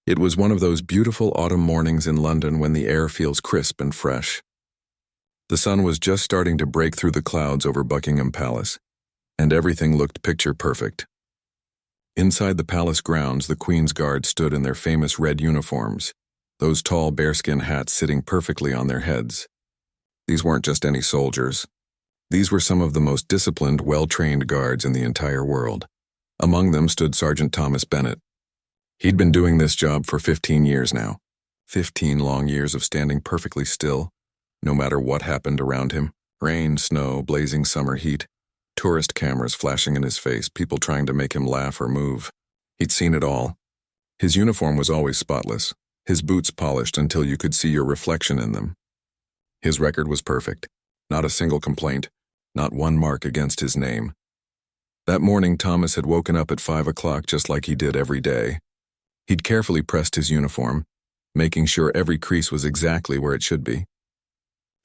It was one of those beautiful autumn mornings in London when the air feels crisp and fresh. The sun was just starting to break through the clouds over Buckingham Palace, and everything looked picture perfect. Inside the palace grounds, the Queen's Guard stood in their famous red uniforms, those tall bearskin hats sitting perfectly on their heads. These weren't just any soldiers. These were some of the most disciplined, well-trained guards in the entire world. Among them stood Sergeant Thomas Bennet. He'd been doing this job for 15 years now. 15 long years of standing perfectly still, no matter what happened around him. Rain, snow, blazing summer heat, tourist cameras flashing in his face, people trying to make him laugh or move. He'd seen it all. His uniform was always spotless, his boots polished until you could see your reflection in them. His record was perfect. Not a single complaint, not one mark against his name. That morning, Thomas had woken up at 5 o'clock just like he did every day. He'd carefully pressed his uniform, making sure every crease was exactly where it should be.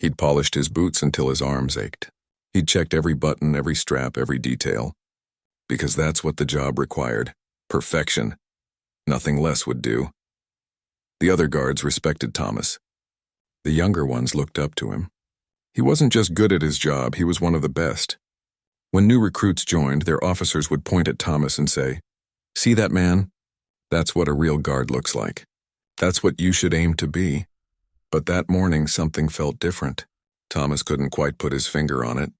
He'd polished his boots until his arms ached. He'd checked every button, every strap, every detail. Because that's what the job required. Perfection. Nothing less would do. The other guards respected Thomas. The younger ones looked up to him. He wasn't just good at his job, he was one of the best. When new recruits joined, their officers would point at Thomas and say, "See that man? That's what a real guard looks like. That's what you should aim to be." But that morning, something felt different. Thomas couldn't quite put his finger on it.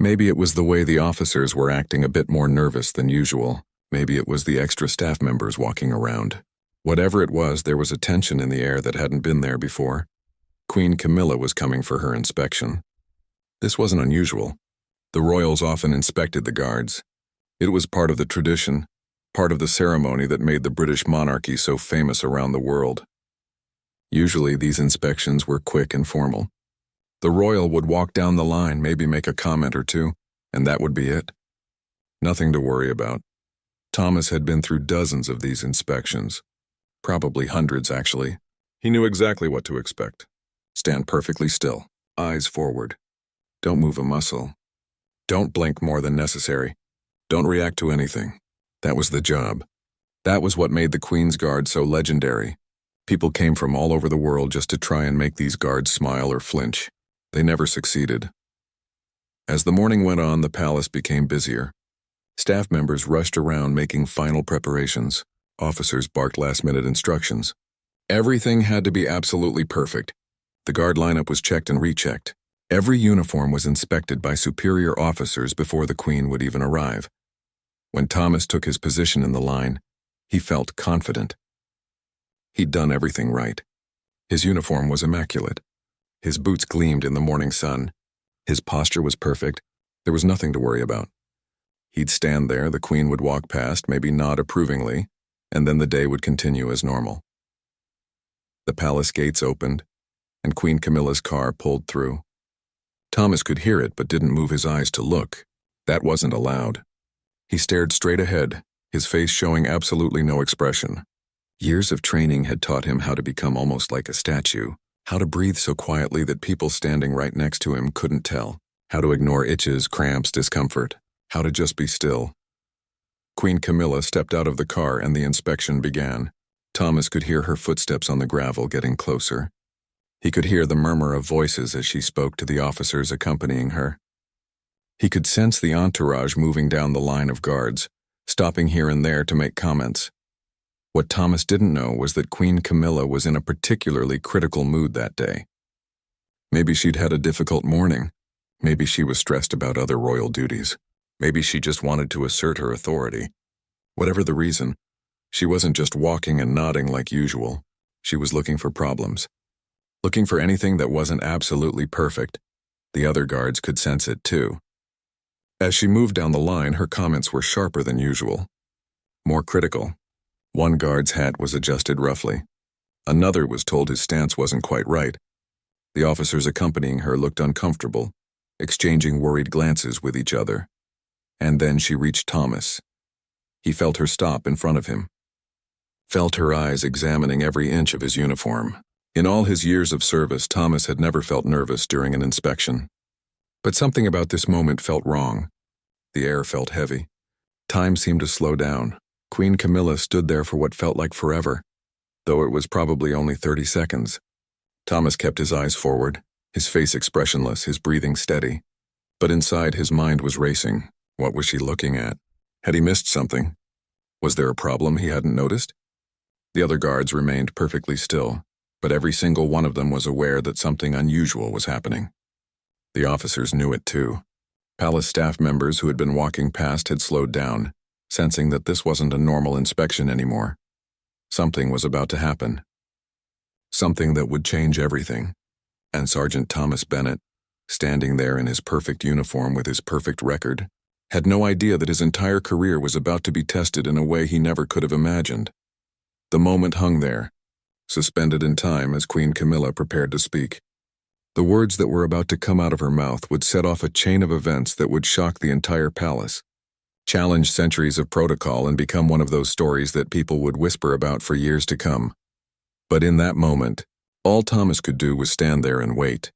Maybe it was the way the officers were acting a bit more nervous than usual. Maybe it was the extra staff members walking around. Whatever it was, there was a tension in the air that hadn't been there before. Queen Camilla was coming for her inspection. This wasn't unusual. The royals often inspected the guards. It was part of the tradition, part of the ceremony that made the British monarchy so famous around the world. Usually, these inspections were quick and formal. The royal would walk down the line, maybe make a comment or two, and that would be it. Nothing to worry about. Thomas had been through dozens of these inspections. Probably hundreds, actually. He knew exactly what to expect. Stand perfectly still, eyes forward. Don't move a muscle. Don't blink more than necessary. Don't react to anything. That was the job. That was what made the Queen's Guard so legendary. People came from all over the world just to try and make these guards smile or flinch. They never succeeded. As the morning went on, the palace became busier. Staff members rushed around making final preparations. Officers barked last-minute instructions. Everything had to be absolutely perfect. The guard lineup was checked and rechecked. Every uniform was inspected by superior officers before the Queen would even arrive. When Thomas took his position in the line, he felt confident. He'd done everything right. His uniform was immaculate. His boots gleamed in the morning sun. His posture was perfect. There was nothing to worry about. He'd stand there, the Queen would walk past, maybe nod approvingly, and then the day would continue as normal. The palace gates opened, and Queen Camilla's car pulled through. Thomas could hear it but didn't move his eyes to look. That wasn't allowed. He stared straight ahead, his face showing absolutely no expression. Years of training had taught him how to become almost like a statue, how to breathe so quietly that people standing right next to him couldn't tell, how to ignore itches, cramps, discomfort, how to just be still. Queen Camilla stepped out of the car and the inspection began. Thomas could hear her footsteps on the gravel getting closer. He could hear the murmur of voices as she spoke to the officers accompanying her. He could sense the entourage moving down the line of guards, stopping here and there to make comments. What Thomas didn't know was that Queen Camilla was in a particularly critical mood that day. Maybe she'd had a difficult morning. Maybe she was stressed about other royal duties. Maybe she just wanted to assert her authority. Whatever the reason, she wasn't just walking and nodding like usual. She was looking for problems. Looking for anything that wasn't absolutely perfect. The other guards could sense it too. As she moved down the line, her comments were sharper than usual. More critical. One guard's hat was adjusted roughly. Another was told his stance wasn't quite right. The officers accompanying her looked uncomfortable, exchanging worried glances with each other. And then she reached Thomas. He felt her stop in front of him. Felt her eyes examining every inch of his uniform. In all his years of service, Thomas had never felt nervous during an inspection. But something about this moment felt wrong. The air felt heavy. Time seemed to slow down. Queen Camilla stood there for what felt like forever. though it was probably only 30 seconds. Thomas kept his eyes forward, his face expressionless, his breathing steady. But inside his mind was racing. What was she looking at? Had he missed something? Was there a problem he hadn't noticed? The other guards remained perfectly still, but every single one of them was aware that something unusual was happening. The officers knew it too. Palace staff members who had been walking past had slowed down, sensing that this wasn't a normal inspection anymore. Something was about to happen. Something that would change everything. And Sergeant Thomas Bennett, standing there in his perfect uniform with his perfect record, had no idea that his entire career was about to be tested in a way he never could have imagined. The moment hung there, suspended in time as Queen Camilla prepared to speak. The words that were about to come out of her mouth would set off a chain of events that would shock the entire palace, challenge centuries of protocol, and become one of those stories that people would whisper about for years to come. But in that moment, all Thomas could do was stand there and wait,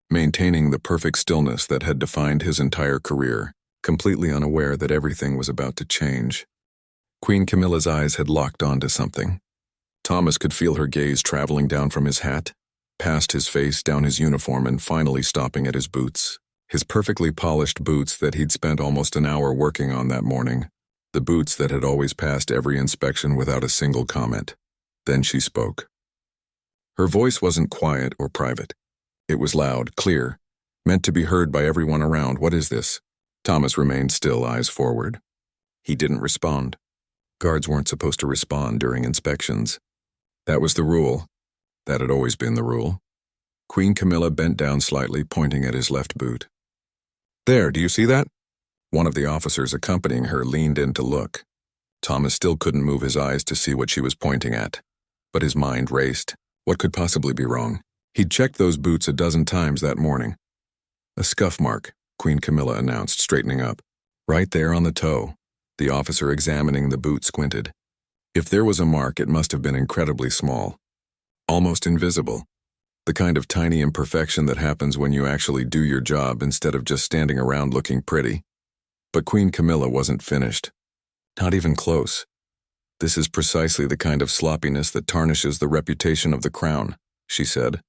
maintaining the perfect stillness that had defined his entire career, completely unaware that everything was about to change. Queen Camilla's eyes had locked onto something. Thomas could feel her gaze traveling down from his hat, past his face, down his uniform, and finally stopping at his boots. His perfectly polished boots that he'd spent almost an hour working on that morning. The boots that had always passed every inspection without a single comment. Then she spoke. Her voice wasn't quiet or private. It was loud, clear, meant to be heard by everyone around. "What is this?" Thomas remained still, eyes forward. He didn't respond. Guards weren't supposed to respond during inspections. That was the rule. That had always been the rule. Queen Camilla bent down slightly, pointing at his left boot. "There, do you see that?" One of the officers accompanying her leaned in to look. Thomas still couldn't move his eyes to see what she was pointing at. But his mind raced. What could possibly be wrong? He'd checked those boots a dozen times that morning. "A scuff mark," Queen Camilla announced, straightening up. "Right there on the toe." The officer examining the boot squinted. If there was a mark, it must have been incredibly small. Almost invisible. The kind of tiny imperfection that happens when you actually do your job instead of just standing around looking pretty. But Queen Camilla wasn't finished. Not even close. "This is precisely the kind of sloppiness that tarnishes the reputation of the crown," she said,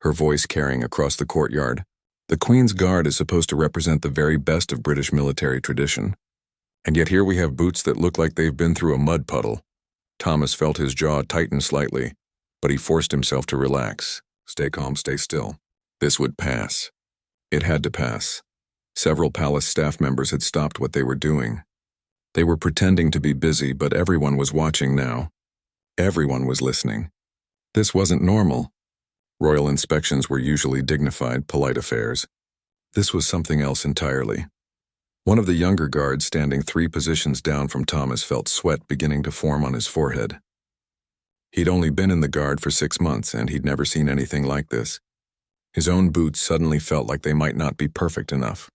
her voice carrying across the courtyard. "The Queen's Guard is supposed to represent the very best of British military tradition. And yet here we have boots that look like they've been through a mud puddle." Thomas felt his jaw tighten slightly, but he forced himself to relax. Stay calm, stay still. This would pass. It had to pass. Several palace staff members had stopped what they were doing. They were pretending to be busy, but everyone was watching now. Everyone was listening. This wasn't normal. Royal inspections were usually dignified, polite affairs. This was something else entirely. One of the younger guards standing 3 positions down from Thomas felt sweat beginning to form on his forehead. He'd only been in the Guard for 6 months, and he'd never seen anything like this. His own boots suddenly felt like they might not be perfect enough.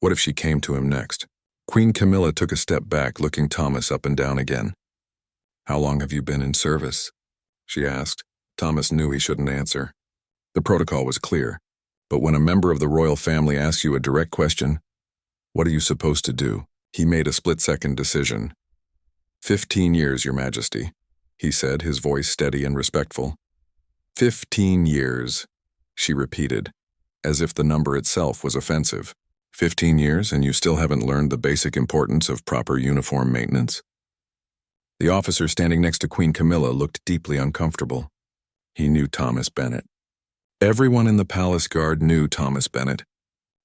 What if she came to him next? Queen Camilla took a step back, looking Thomas up and down again. "How long have you been in service?" she asked. Thomas knew he shouldn't answer. The protocol was clear, but when a member of the royal family asks you a direct question, what are you supposed to do? He made a split-second decision. 15 years, Your Majesty," he said, his voice steady and respectful. 15 years, she repeated, as if the number itself was offensive. 15 years, and you still haven't learned the basic importance of proper uniform maintenance? The officer standing next to Queen Camilla looked deeply uncomfortable. He knew Thomas Bennett. Everyone in the Palace Guard knew Thomas Bennett.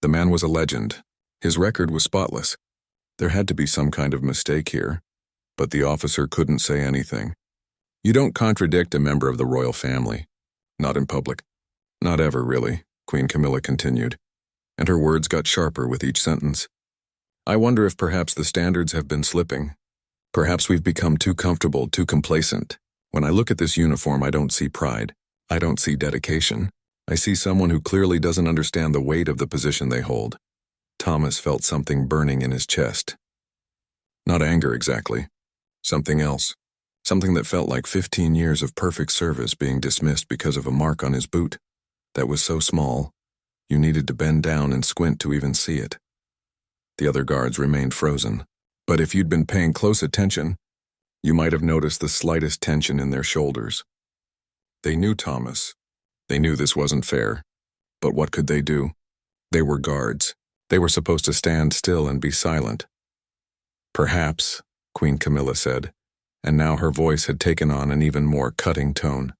The man was a legend. His record was spotless. There had to be some kind of mistake here, but the officer couldn't say anything. You don't contradict a member of the royal family. Not in public. Not ever, really, Queen Camilla continued, and her words got sharper with each sentence. I wonder if perhaps the standards have been slipping. Perhaps we've become too comfortable, too complacent. When I look at this uniform, I don't see pride. I don't see dedication. I see someone who clearly doesn't understand the weight of the position they hold. Thomas felt something burning in his chest. Not anger exactly. Something else. Something that felt like 15 years of perfect service being dismissed because of a mark on his boot. That was so small, you needed to bend down and squint to even see it. The other guards remained frozen. But if you'd been paying close attention, You might have noticed the slightest tension in their shoulders. They knew Thomas. They knew this wasn't fair. But what could they do? They were guards. They were supposed to stand still and be silent. Perhaps, Queen Camilla said, and now her voice had taken on an even more cutting tone.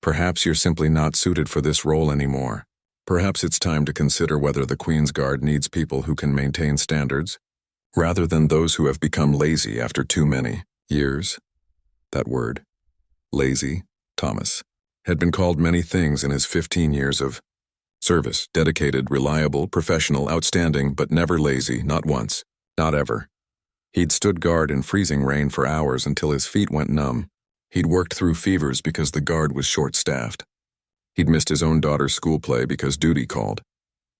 Perhaps you're simply not suited for this role anymore. Perhaps it's time to consider whether the Queen's Guard needs people who can maintain standards, rather than those who have become lazy after too many years. That word, lazy, Thomas, had been called many things in his 15 years of service: dedicated, reliable, professional, outstanding, but never lazy, not once, not ever. He'd stood guard in freezing rain for hours until his feet went numb. He'd worked through fevers because the guard was short-staffed. He'd missed his own daughter's school play because duty called.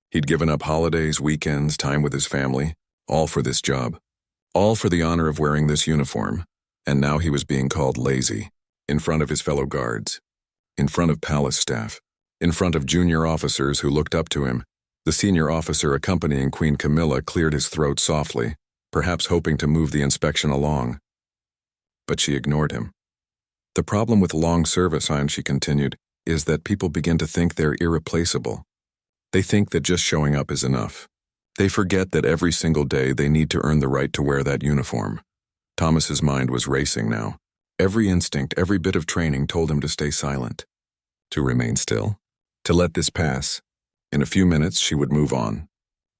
He'd given up holidays, weekends, time with his family, all for this job, all for the honor of wearing this uniform, and now he was being called lazy, in front of his fellow guards, in front of palace staff, in front of junior officers who looked up to him. The senior officer accompanying Queen Camilla cleared his throat softly, perhaps hoping to move the inspection along. But she ignored him. The problem with long service, she continued, is that people begin to think they're irreplaceable. They think that just showing up is enough. They forget that every single day they need to earn the right to wear that uniform. Thomas's mind was racing now. Every instinct, every bit of training told him to stay silent, to remain still, to let this pass. In a few minutes, she would move on.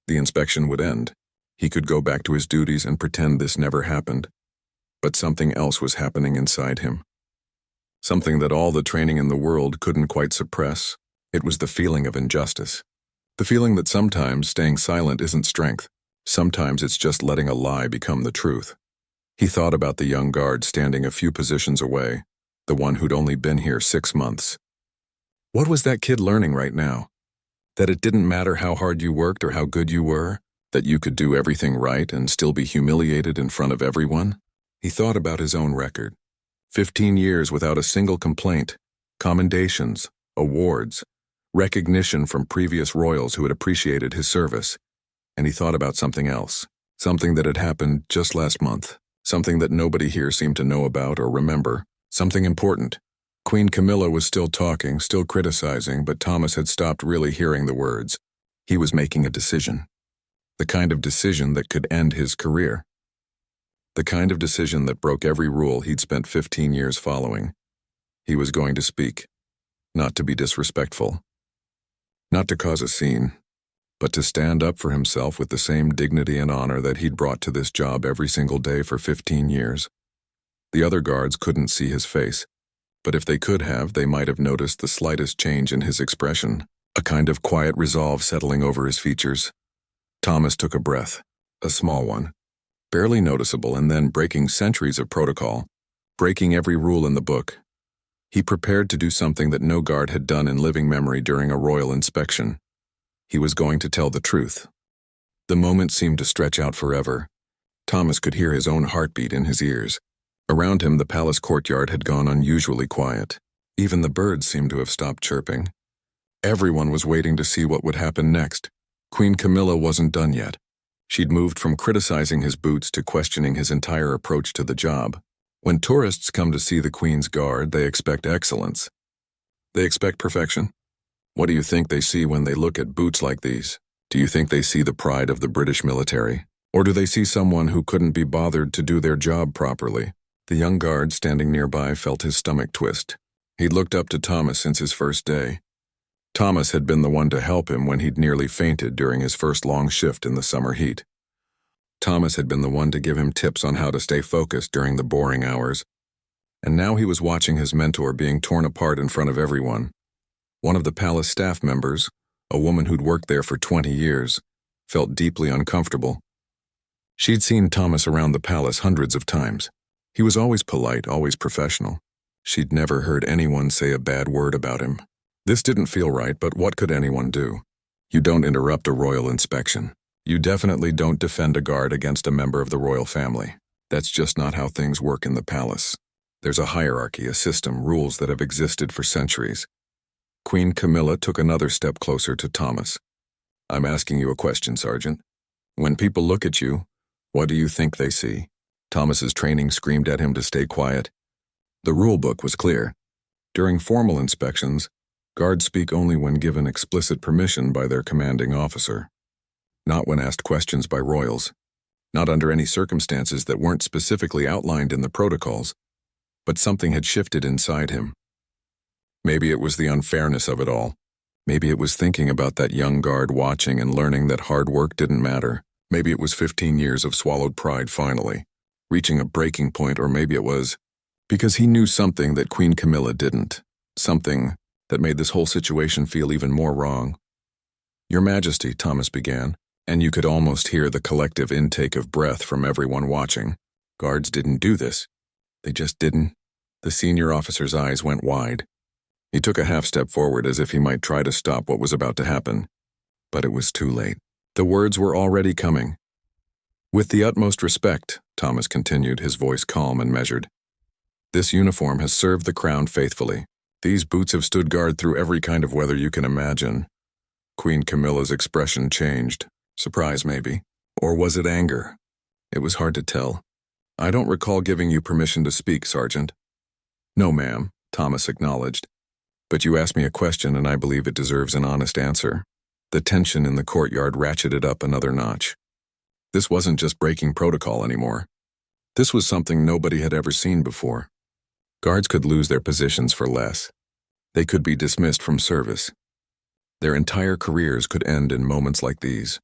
The inspection would end. He could go back to his duties and pretend this never happened. But something else was happening inside him. Something that all the training in the world couldn't quite suppress. It was the feeling of injustice. The feeling that sometimes staying silent isn't strength. Sometimes it's just letting a lie become the truth. He thought about the young guard standing a few positions away, the one who'd only been here 6 months. What was that kid learning right now? That it didn't matter how hard you worked or how good you were? That you could do everything right and still be humiliated in front of everyone? He thought about his own record. 15 years without a single complaint, commendations, awards, recognition from previous royals who had appreciated his service. And he thought about something else, something that had happened just last month, something that nobody here seemed to know about or remember, something important. Queen Camilla was still talking, still criticizing, but Thomas had stopped really hearing the words. He was making a decision. The kind of decision that could end his career. The kind of decision that broke every rule he'd spent 15 years following. He was going to speak, not to be disrespectful, not to cause a scene, but to stand up for himself with the same dignity and honor that he'd brought to this job every single day for 15 years. The other guards couldn't see his face, but if they could have, they might have noticed the slightest change in his expression, a kind of quiet resolve settling over his features. Thomas took a breath, a small one, barely noticeable, and then, breaking centuries of protocol, breaking every rule in the book, he prepared to do something that no guard had done in living memory during a royal inspection. He was going to tell the truth. The moment seemed to stretch out forever. Thomas could hear his own heartbeat in his ears. Around him, the palace courtyard had gone unusually quiet. Even the birds seemed to have stopped chirping. Everyone was waiting to see what would happen next. Queen Camilla wasn't done yet. She'd moved from criticizing his boots to questioning his entire approach to the job. When tourists come to see the Queen's Guard, they expect excellence. They expect perfection. What do you think they see when they look at boots like these? Do you think they see the pride of the British military? Or do they see someone who couldn't be bothered to do their job properly? The young guard standing nearby felt his stomach twist. He'd looked up to Thomas since his first day. Thomas had been the one to help him when he'd nearly fainted during his first long shift in the summer heat. Thomas had been the one to give him tips on how to stay focused during the boring hours. And now he was watching his mentor being torn apart in front of everyone. One of the palace staff members, a woman who'd worked there for 20 years, felt deeply uncomfortable. She'd seen Thomas around the palace hundreds of times. He was always polite, always professional. She'd never heard anyone say a bad word about him. This didn't feel right, but what could anyone do? You don't interrupt a royal inspection. You definitely don't defend a guard against a member of the royal family. That's just not how things work in the palace. There's a hierarchy, a system, rules that have existed for centuries. Queen Camilla took another step closer to Thomas. I'm asking you a question, Sergeant. When people look at you, what do you think they see? Thomas's training screamed at him to stay quiet. The rule book was clear. During formal inspections, guards speak only when given explicit permission by their commanding officer. Not when asked questions by royals. Not under any circumstances that weren't specifically outlined in the protocols. But something had shifted inside him. Maybe it was the unfairness of it all. Maybe it was thinking about that young guard watching and learning that hard work didn't matter. Maybe it was 15 years of swallowed pride finally, reaching a breaking point, or maybe it was because he knew something that Queen Camilla didn't. Something that made this whole situation feel even more wrong. "Your Majesty," Thomas began, and you could almost hear the collective intake of breath from everyone watching. Guards didn't do this. They just didn't. The senior officer's eyes went wide. He took a half step forward as if he might try to stop what was about to happen. But it was too late. The words were already coming. "With the utmost respect," Thomas continued, his voice calm and measured. "This uniform has served the crown faithfully. These boots have stood guard through every kind of weather you can imagine." Queen Camilla's expression changed. Surprise, maybe. Or was it anger? It was hard to tell. "I don't recall giving you permission to speak, Sergeant." "No, ma'am," Thomas acknowledged. "But you asked me a question and I believe it deserves an honest answer." The tension in the courtyard ratcheted up another notch. This wasn't just breaking protocol anymore. This was something nobody had ever seen before. Guards could lose their positions for less. They could be dismissed from service. Their entire careers could end in moments like these.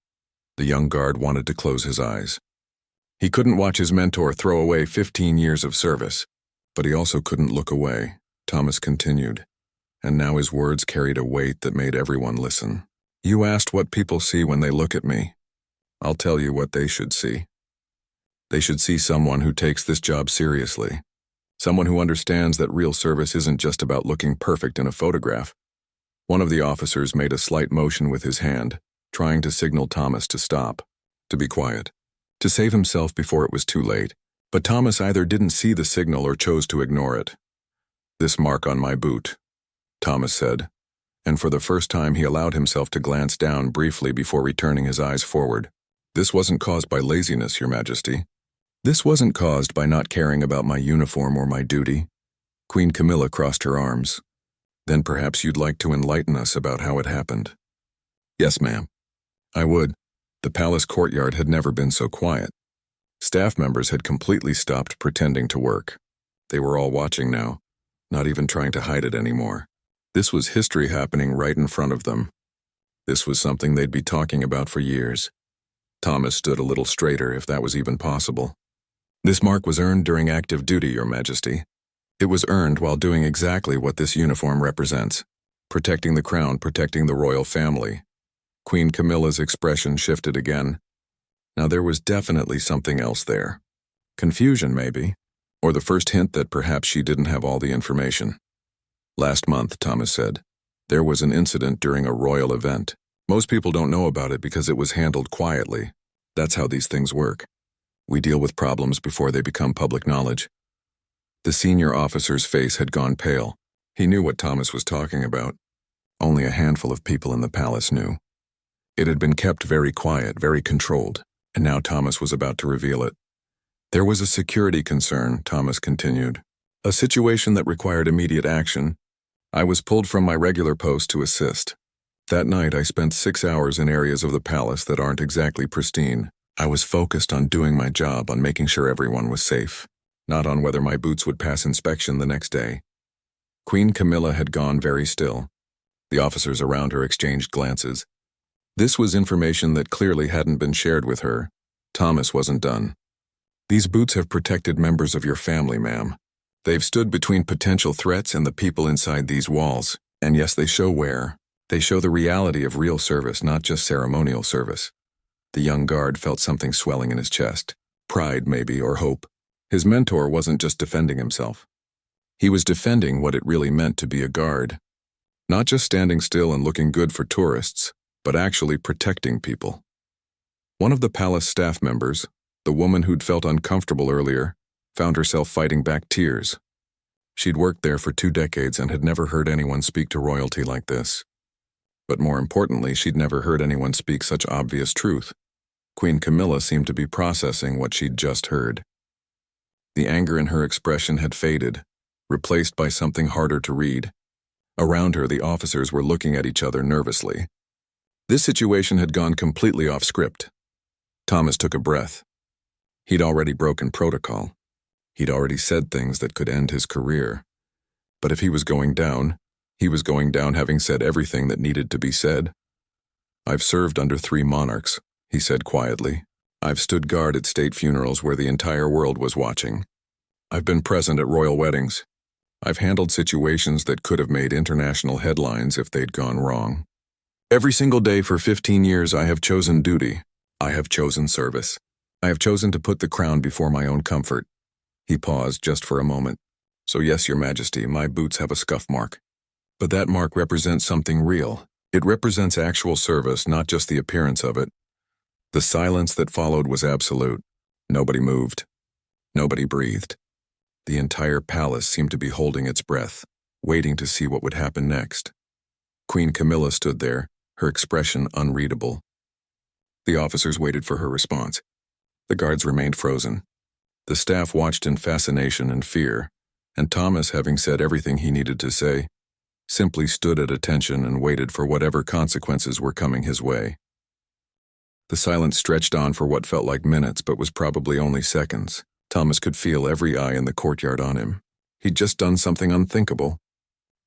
The young guard wanted to close his eyes. He couldn't watch his mentor throw away 15 years of service, but he also couldn't look away. Thomas continued, and now his words carried a weight that made everyone listen. "You asked what people see when they look at me. I'll tell you what they should see. They should see someone who takes this job seriously. Someone who understands that real service isn't just about looking perfect in a photograph." One of the officers made a slight motion with his hand, trying to signal Thomas to stop, to be quiet, to save himself before it was too late. But Thomas either didn't see the signal or chose to ignore it. "This mark on my boot," Thomas said, and for the first time he allowed himself to glance down briefly before returning his eyes forward. "This wasn't caused by laziness, Your Majesty. This wasn't caused by not caring about my uniform or my duty." Queen Camilla crossed her arms. "Then perhaps you'd like to enlighten us about how it happened." "Yes, ma'am. I would." The palace courtyard had never been so quiet. Staff members had completely stopped pretending to work. They were all watching now, not even trying to hide it anymore. This was history happening right in front of them. This was something they'd be talking about for years. Thomas stood a little straighter, if that was even possible. "This mark was earned during active duty, Your Majesty. It was earned while doing exactly what this uniform represents. Protecting the crown, protecting the royal family." Queen Camilla's expression shifted again. Now there was definitely something else there. Confusion, maybe, or the first hint that perhaps she didn't have all the information. "Last month," Thomas said, "there was an incident during a royal event. Most people don't know about it because it was handled quietly. That's how these things work. We deal with problems before they become public knowledge." The senior officer's face had gone pale. He knew what Thomas was talking about. Only a handful of people in the palace knew. It had been kept very quiet, very controlled, and now Thomas was about to reveal it. "There was a security concern," Thomas continued. "A situation that required immediate action. I was pulled from my regular post to assist. That night I spent 6 hours in areas of the palace that aren't exactly pristine. I was focused on doing my job, on making sure everyone was safe, not on whether my boots would pass inspection the next day." Queen Camilla had gone very still. The officers around her exchanged glances. This was information that clearly hadn't been shared with her. Thomas wasn't done. "These boots have protected members of your family, ma'am. They've stood between potential threats and the people inside these walls. And yes, they show wear. They show the reality of real service, not just ceremonial service." The young guard felt something swelling in his chest. Pride, maybe, or hope. His mentor wasn't just defending himself. He was defending what it really meant to be a guard. Not just standing still and looking good for tourists, but actually protecting people. One of the palace staff members, the woman who'd felt uncomfortable earlier, found herself fighting back tears. She'd worked there for 2 decades and had never heard anyone speak to royalty like this. But more importantly, she'd never heard anyone speak such obvious truth. Queen Camilla seemed to be processing what she'd just heard. The anger in her expression had faded, replaced by something harder to read. Around her, the officers were looking at each other nervously. This situation had gone completely off script. Thomas took a breath. He'd already broken protocol. He'd already said things that could end his career. But if he was going down, he was going down having said everything that needed to be said. "I've served under 3 monarchs," he said quietly. "I've stood guard at state funerals where the entire world was watching. I've been present at royal weddings. I've handled situations that could have made international headlines if they'd gone wrong. Every single day for 15 years I have chosen duty. I have chosen service. I have chosen to put the crown before my own comfort." He paused just for a moment. "So yes, Your Majesty, my boots have a scuff mark. But that mark represents something real. It represents actual service, not just the appearance of it." The silence that followed was absolute. Nobody moved. Nobody breathed. The entire palace seemed to be holding its breath, waiting to see what would happen next. Queen Camilla stood there, her expression unreadable. The officers waited for her response. The guards remained frozen. The staff watched in fascination and fear, and Thomas, having said everything he needed to say, simply stood at attention and waited for whatever consequences were coming his way. The silence stretched on for what felt like minutes but was probably only seconds. Thomas could feel every eye in the courtyard on him. He'd just done something unthinkable.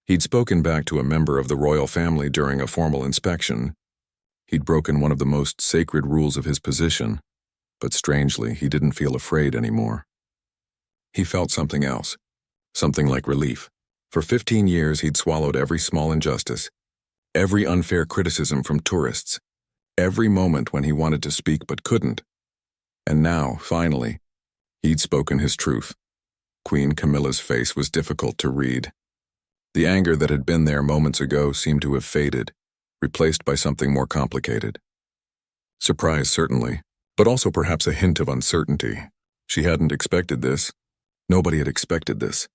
He'd spoken back to a member of the royal family during a formal inspection. He'd broken one of the most sacred rules of his position, but strangely, he didn't feel afraid anymore. He felt something else, something like relief. For 15 years, he'd swallowed every small injustice, every unfair criticism from tourists, every moment when he wanted to speak but couldn't. And now, finally, he'd spoken his truth. Queen Camilla's face was difficult to read. The anger that had been there moments ago seemed to have faded, replaced by something more complicated. Surprise, certainly, but also perhaps a hint of uncertainty. She hadn't expected this. Nobody had expected this.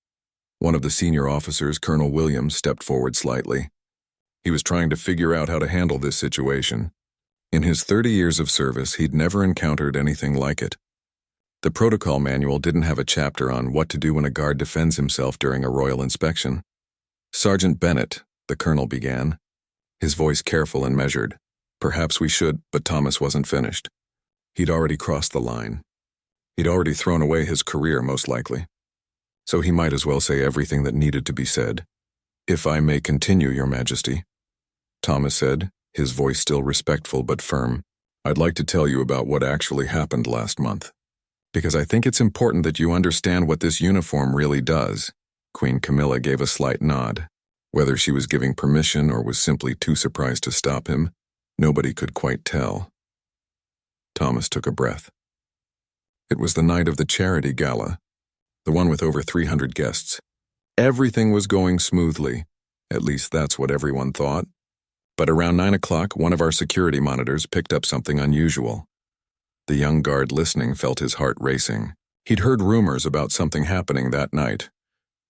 One of the senior officers, Colonel Williams, stepped forward slightly. He was trying to figure out how to handle this situation. In his 30 years of service, he'd never encountered anything like it. The protocol manual didn't have a chapter on what to do when a guard defends himself during a royal inspection. "Sergeant Bennett," the colonel began, his voice careful and measured. "Perhaps we should," but Thomas wasn't finished. He'd already crossed the line. He'd already thrown away his career, most likely. So he might as well say everything that needed to be said. "If I may continue, Your Majesty," Thomas said, his voice still respectful but firm. "I'd like to tell you about what actually happened last month. Because I think it's important that you understand what this uniform really does." Queen Camilla gave a slight nod. Whether she was giving permission or was simply too surprised to stop him, nobody could quite tell. Thomas took a breath. It was the night of the charity gala, the one with over 300 guests. Everything was going smoothly, at least that's what everyone thought. But around 9 o'clock, one of our security monitors picked up something unusual. The young guard listening felt his heart racing. He'd heard rumors about something happening that night,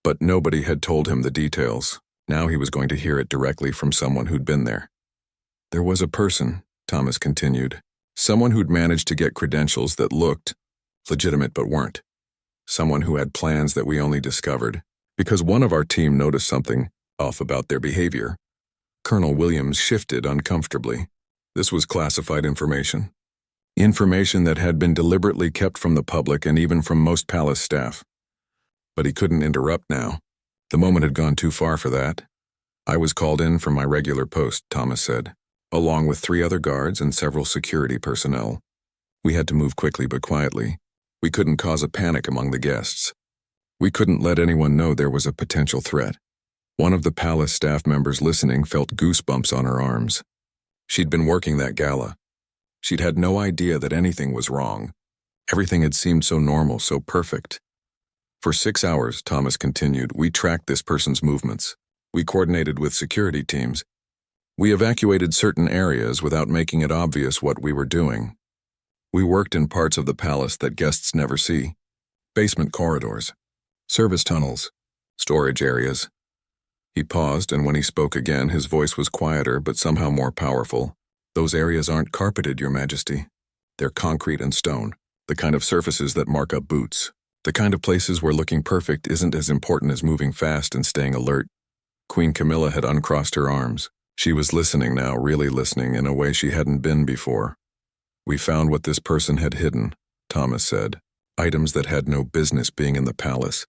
but nobody had told him the details. Now he was going to hear it directly from someone who'd been there. "There was a person," Thomas continued, "someone who'd managed to get credentials that looked legitimate but weren't. Someone who had plans that we only discovered because one of our team noticed something off about their behavior." Colonel Williams shifted uncomfortably. This was classified information. Information that had been deliberately kept from the public and even from most palace staff. But he couldn't interrupt now. The moment had gone too far for that. "I was called in from my regular post," Thomas said, "along with 3 other guards and several security personnel. We had to move quickly but quietly. We couldn't cause a panic among the guests. We couldn't let anyone know there was a potential threat." One of the palace staff members listening felt goosebumps on her arms. She'd been working that gala. She'd had no idea that anything was wrong. Everything had seemed so normal, so perfect. "For 6 hours," Thomas continued, "we tracked this person's movements. We coordinated with security teams. We evacuated certain areas without making it obvious what we were doing. We worked in parts of the palace that guests never see. Basement corridors, service tunnels, storage areas." He paused, and when he spoke again, his voice was quieter but somehow more powerful. "Those areas aren't carpeted, Your Majesty. They're concrete and stone, the kind of surfaces that mark up boots. The kind of places where looking perfect isn't as important as moving fast and staying alert. Queen Camilla had uncrossed her arms. She was listening now, really listening in a way she hadn't been before. "We found what this person had hidden," Thomas said. "Items that had no business being in the palace.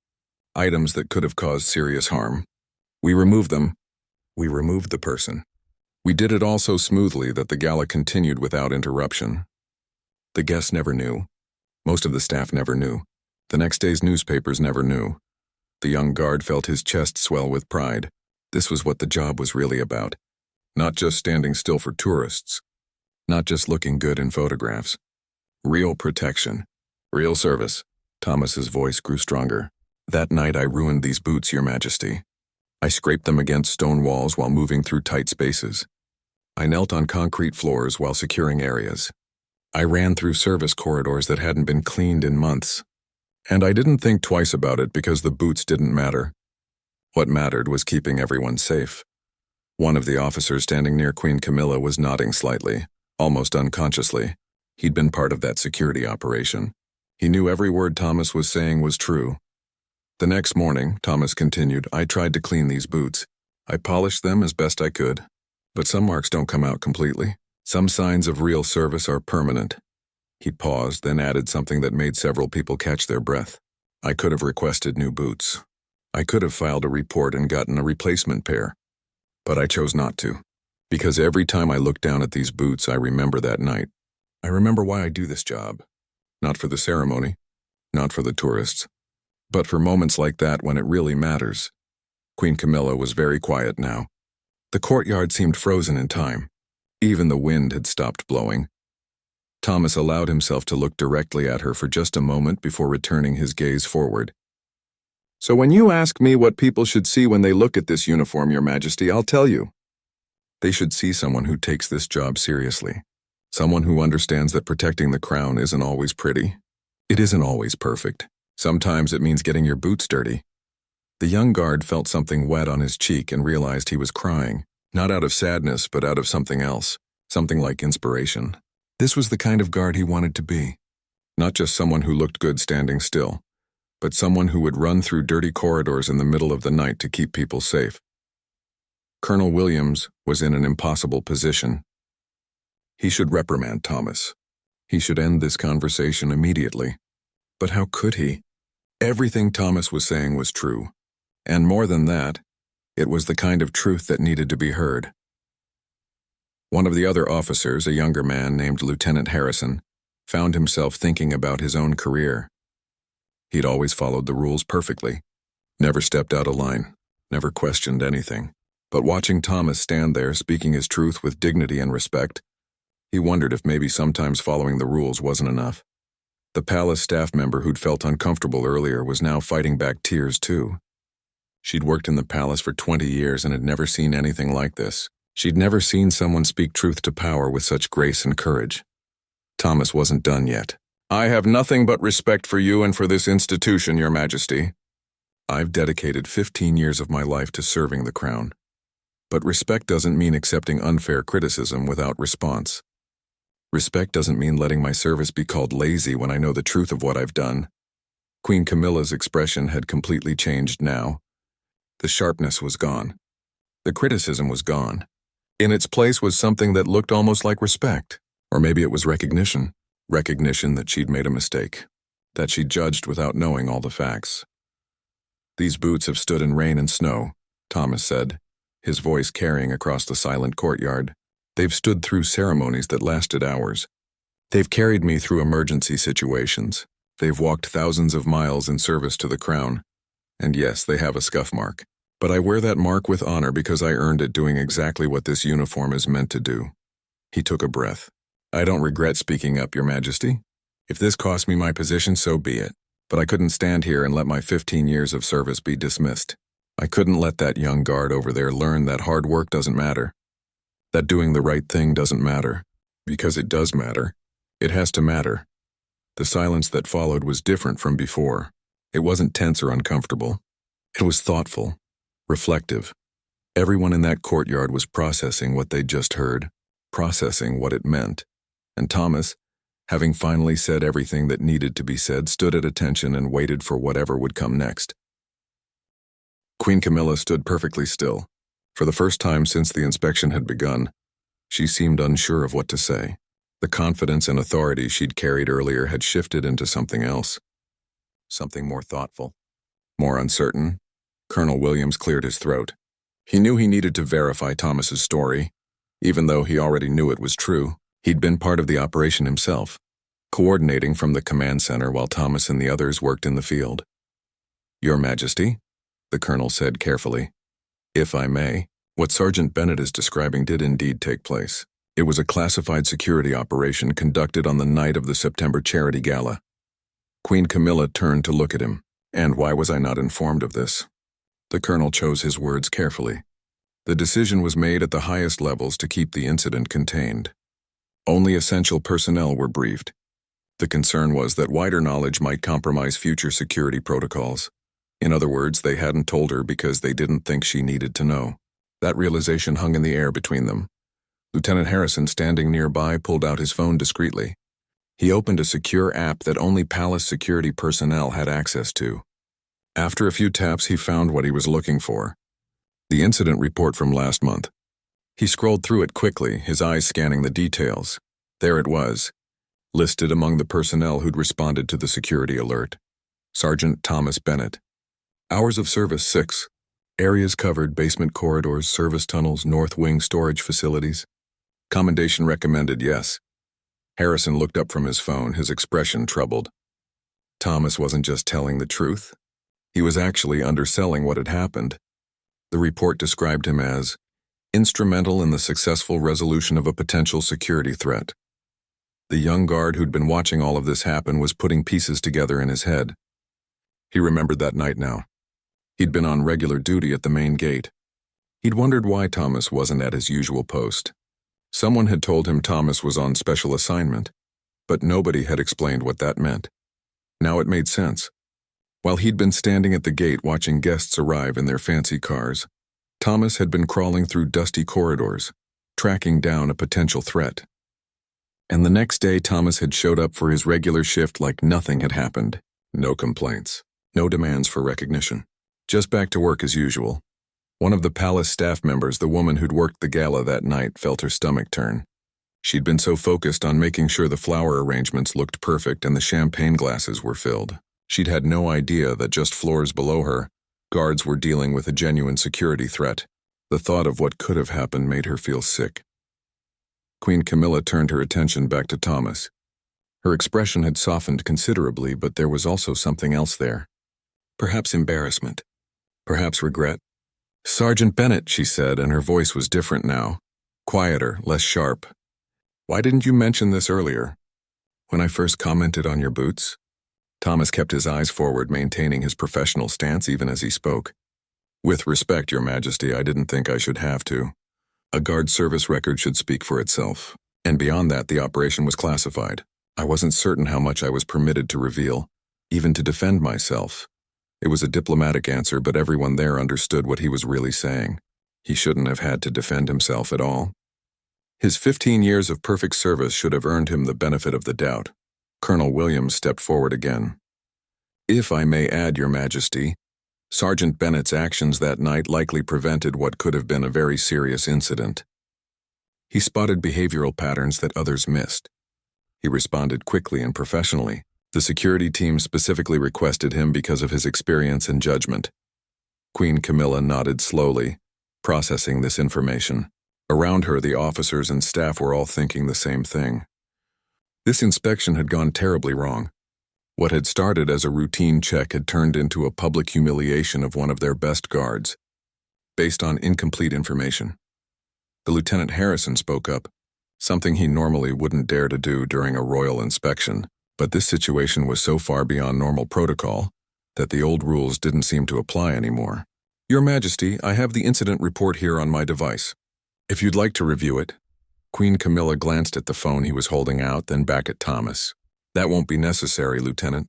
Items that could have caused serious harm. We removed them. We removed the person. We did it all so smoothly that the gala continued without interruption. The guests never knew. Most of the staff never knew. The next day's newspapers never knew. The young guard felt his chest swell with pride. This was what the job was really about. Not just standing still for tourists. Not just looking good in photographs. Real protection. Real service." Thomas's voice grew stronger. "That night I ruined these boots, Your Majesty. I scraped them against stone walls while moving through tight spaces. I knelt on concrete floors while securing areas. I ran through service corridors that hadn't been cleaned in months. And I didn't think twice about it because the boots didn't matter. What mattered was keeping everyone safe." One of the officers standing near Queen Camilla was nodding slightly, almost unconsciously. He'd been part of that security operation. He knew every word Thomas was saying was true. "The next morning," Thomas continued, "I tried to clean these boots. I polished them as best I could. But some marks don't come out completely. Some signs of real service are permanent." He paused, then added something that made several people catch their breath. "I could have requested new boots. I could have filed a report and gotten a replacement pair. But I chose not to. Because every time I look down at these boots, I remember that night. I remember why I do this job. Not for the ceremony, not for the tourists, but for moments like that when it really matters." Queen Camilla was very quiet now. The courtyard seemed frozen in time. Even the wind had stopped blowing. Thomas allowed himself to look directly at her for just a moment before returning his gaze forward. "So when you ask me what people should see when they look at this uniform, Your Majesty, I'll tell you. They should see someone who takes this job seriously. Someone who understands that protecting the crown isn't always pretty. It isn't always perfect. Sometimes it means getting your boots dirty." The young guard felt something wet on his cheek and realized he was crying, not out of sadness but out of something else, something like inspiration. This was the kind of guard he wanted to be. Not just someone who looked good standing still, but someone who would run through dirty corridors in the middle of the night to keep people safe. Colonel Williams was in an impossible position. He should reprimand Thomas. He should end this conversation immediately. But how could he? Everything Thomas was saying was true. And more than that, it was the kind of truth that needed to be heard. One of the other officers, a younger man named Lieutenant Harrison, found himself thinking about his own career. He'd always followed the rules perfectly, never stepped out of line, never questioned anything. But watching Thomas stand there speaking his truth with dignity and respect, he wondered if maybe sometimes following the rules wasn't enough. The palace staff member who'd felt uncomfortable earlier was now fighting back tears too. She'd worked in the palace for 20 years and had never seen anything like this. She'd never seen someone speak truth to power with such grace and courage. Thomas wasn't done yet. "I have nothing but respect for you and for this institution, Your Majesty. I've dedicated 15 years of my life to serving the crown. But respect doesn't mean accepting unfair criticism without response. Respect doesn't mean letting my service be called lazy when I know the truth of what I've done." Queen Camilla's expression had completely changed now. The sharpness was gone. The criticism was gone. In its place was something that looked almost like respect. Or maybe it was recognition. Recognition that she'd made a mistake. That she'd judged without knowing all the facts. "These boots have stood in rain and snow," Thomas said, his voice carrying across the silent courtyard. "They've stood through ceremonies that lasted hours. They've carried me through emergency situations. They've walked thousands of miles in service to the crown. And yes, they have a scuff mark. But I wear that mark with honor because I earned it doing exactly what this uniform is meant to do." He took a breath. "I don't regret speaking up, Your Majesty. If this cost me my position, so be it. But I couldn't stand here and let my 15 years of service be dismissed. I couldn't let that young guard over there learn that hard work doesn't matter. That doing the right thing doesn't matter. Because it does matter. It has to matter." The silence that followed was different from before. It wasn't tense or uncomfortable. It was thoughtful, reflective. Everyone in that courtyard was processing what they'd just heard, processing what it meant. And Thomas, Having finally said everything that needed to be said, stood at attention and waited for whatever would come next. Queen Camilla stood perfectly still. For the first time since the inspection had begun, she seemed unsure of what to say. The confidence and authority she'd carried earlier had shifted into something else. Something more thoughtful, more uncertain. Colonel Williams cleared his throat. He knew he needed to verify Thomas's story, even though he already knew it was true. He'd been part of the operation himself, coordinating from the command center while Thomas and the others worked in the field. "Your Majesty," the colonel said carefully, "if I may, what Sergeant Bennett is describing did indeed take place. It was a classified security operation conducted on the night of the September charity gala." Queen Camilla turned to look at him. "And why was I not informed of this?" The colonel chose his words carefully. The decision was made at the highest levels to keep the incident contained. Only essential personnel were briefed. The concern was that wider knowledge might compromise future security protocols. In other words, they hadn't told her because they didn't think she needed to know. That realization hung in the air between them. Lieutenant Harrison, standing nearby, pulled out his phone discreetly. He opened a secure app that only palace security personnel had access to. After a few taps, he found what he was looking for: the incident report from last month. He scrolled through it quickly, his eyes scanning the details. There it was, listed among the personnel who'd responded to the security alert. Sergeant Thomas Bennett. Hours of service 6. Areas covered: basement corridors, service tunnels, north wing storage facilities. Commendation recommended, yes. Harrison looked up from his phone, his expression troubled. Thomas wasn't just telling the truth. He was actually underselling what had happened. The report described him as instrumental in the successful resolution of a potential security threat. The young guard who'd been watching all of this happen was putting pieces together in his head. He remembered that night now. He'd been on regular duty at the main gate. He'd wondered why Thomas wasn't at his usual post. Someone had told him Thomas was on special assignment, but nobody had explained what that meant. Now it made sense. While he'd been standing at the gate watching guests arrive in their fancy cars, Thomas had been crawling through dusty corridors, tracking down a potential threat. And the next day, Thomas had showed up for his regular shift like nothing had happened. No complaints, no demands for recognition. Just back to work as usual. One of the palace staff members, the woman who'd worked the gala that night, felt her stomach turn. She'd been so focused on making sure the flower arrangements looked perfect and the champagne glasses were filled. She'd had no idea that just floors below her, guards were dealing with a genuine security threat. The thought of what could have happened made her feel sick. Queen Camilla turned her attention back to Thomas. Her expression had softened considerably, but there was also something else there. Perhaps embarrassment. Perhaps regret. "Sergeant Bennett," she said, and her voice was different now. Quieter, less sharp. "Why didn't you mention this earlier?" "When I first commented on your boots?" Thomas kept his eyes forward, maintaining his professional stance even as he spoke. "With respect, Your Majesty, I didn't think I should have to. A guard service record should speak for itself. And beyond that, the operation was classified. I wasn't certain how much I was permitted to reveal, even to defend myself." It was a diplomatic answer, but everyone there understood what he was really saying. He shouldn't have had to defend himself at all. His 15 years of perfect service should have earned him the benefit of the doubt. Colonel Williams stepped forward again. "If I may add, Your Majesty, Sergeant Bennett's actions that night likely prevented what could have been a very serious incident. He spotted behavioral patterns that others missed. He responded quickly and professionally. The security team specifically requested him because of his experience and judgment." Queen Camilla nodded slowly, processing this information. Around her, the officers and staff were all thinking the same thing. This inspection had gone terribly wrong. What had started as a routine check had turned into a public humiliation of one of their best guards, based on incomplete information. The Lieutenant Harrison spoke up, something he normally wouldn't dare to do during a royal inspection. But this situation was so far beyond normal protocol that the old rules didn't seem to apply anymore. "Your Majesty, I have the incident report here on my device. If you'd like to review it." Queen Camilla glanced at the phone he was holding out, then back at Thomas. "That won't be necessary, Lieutenant.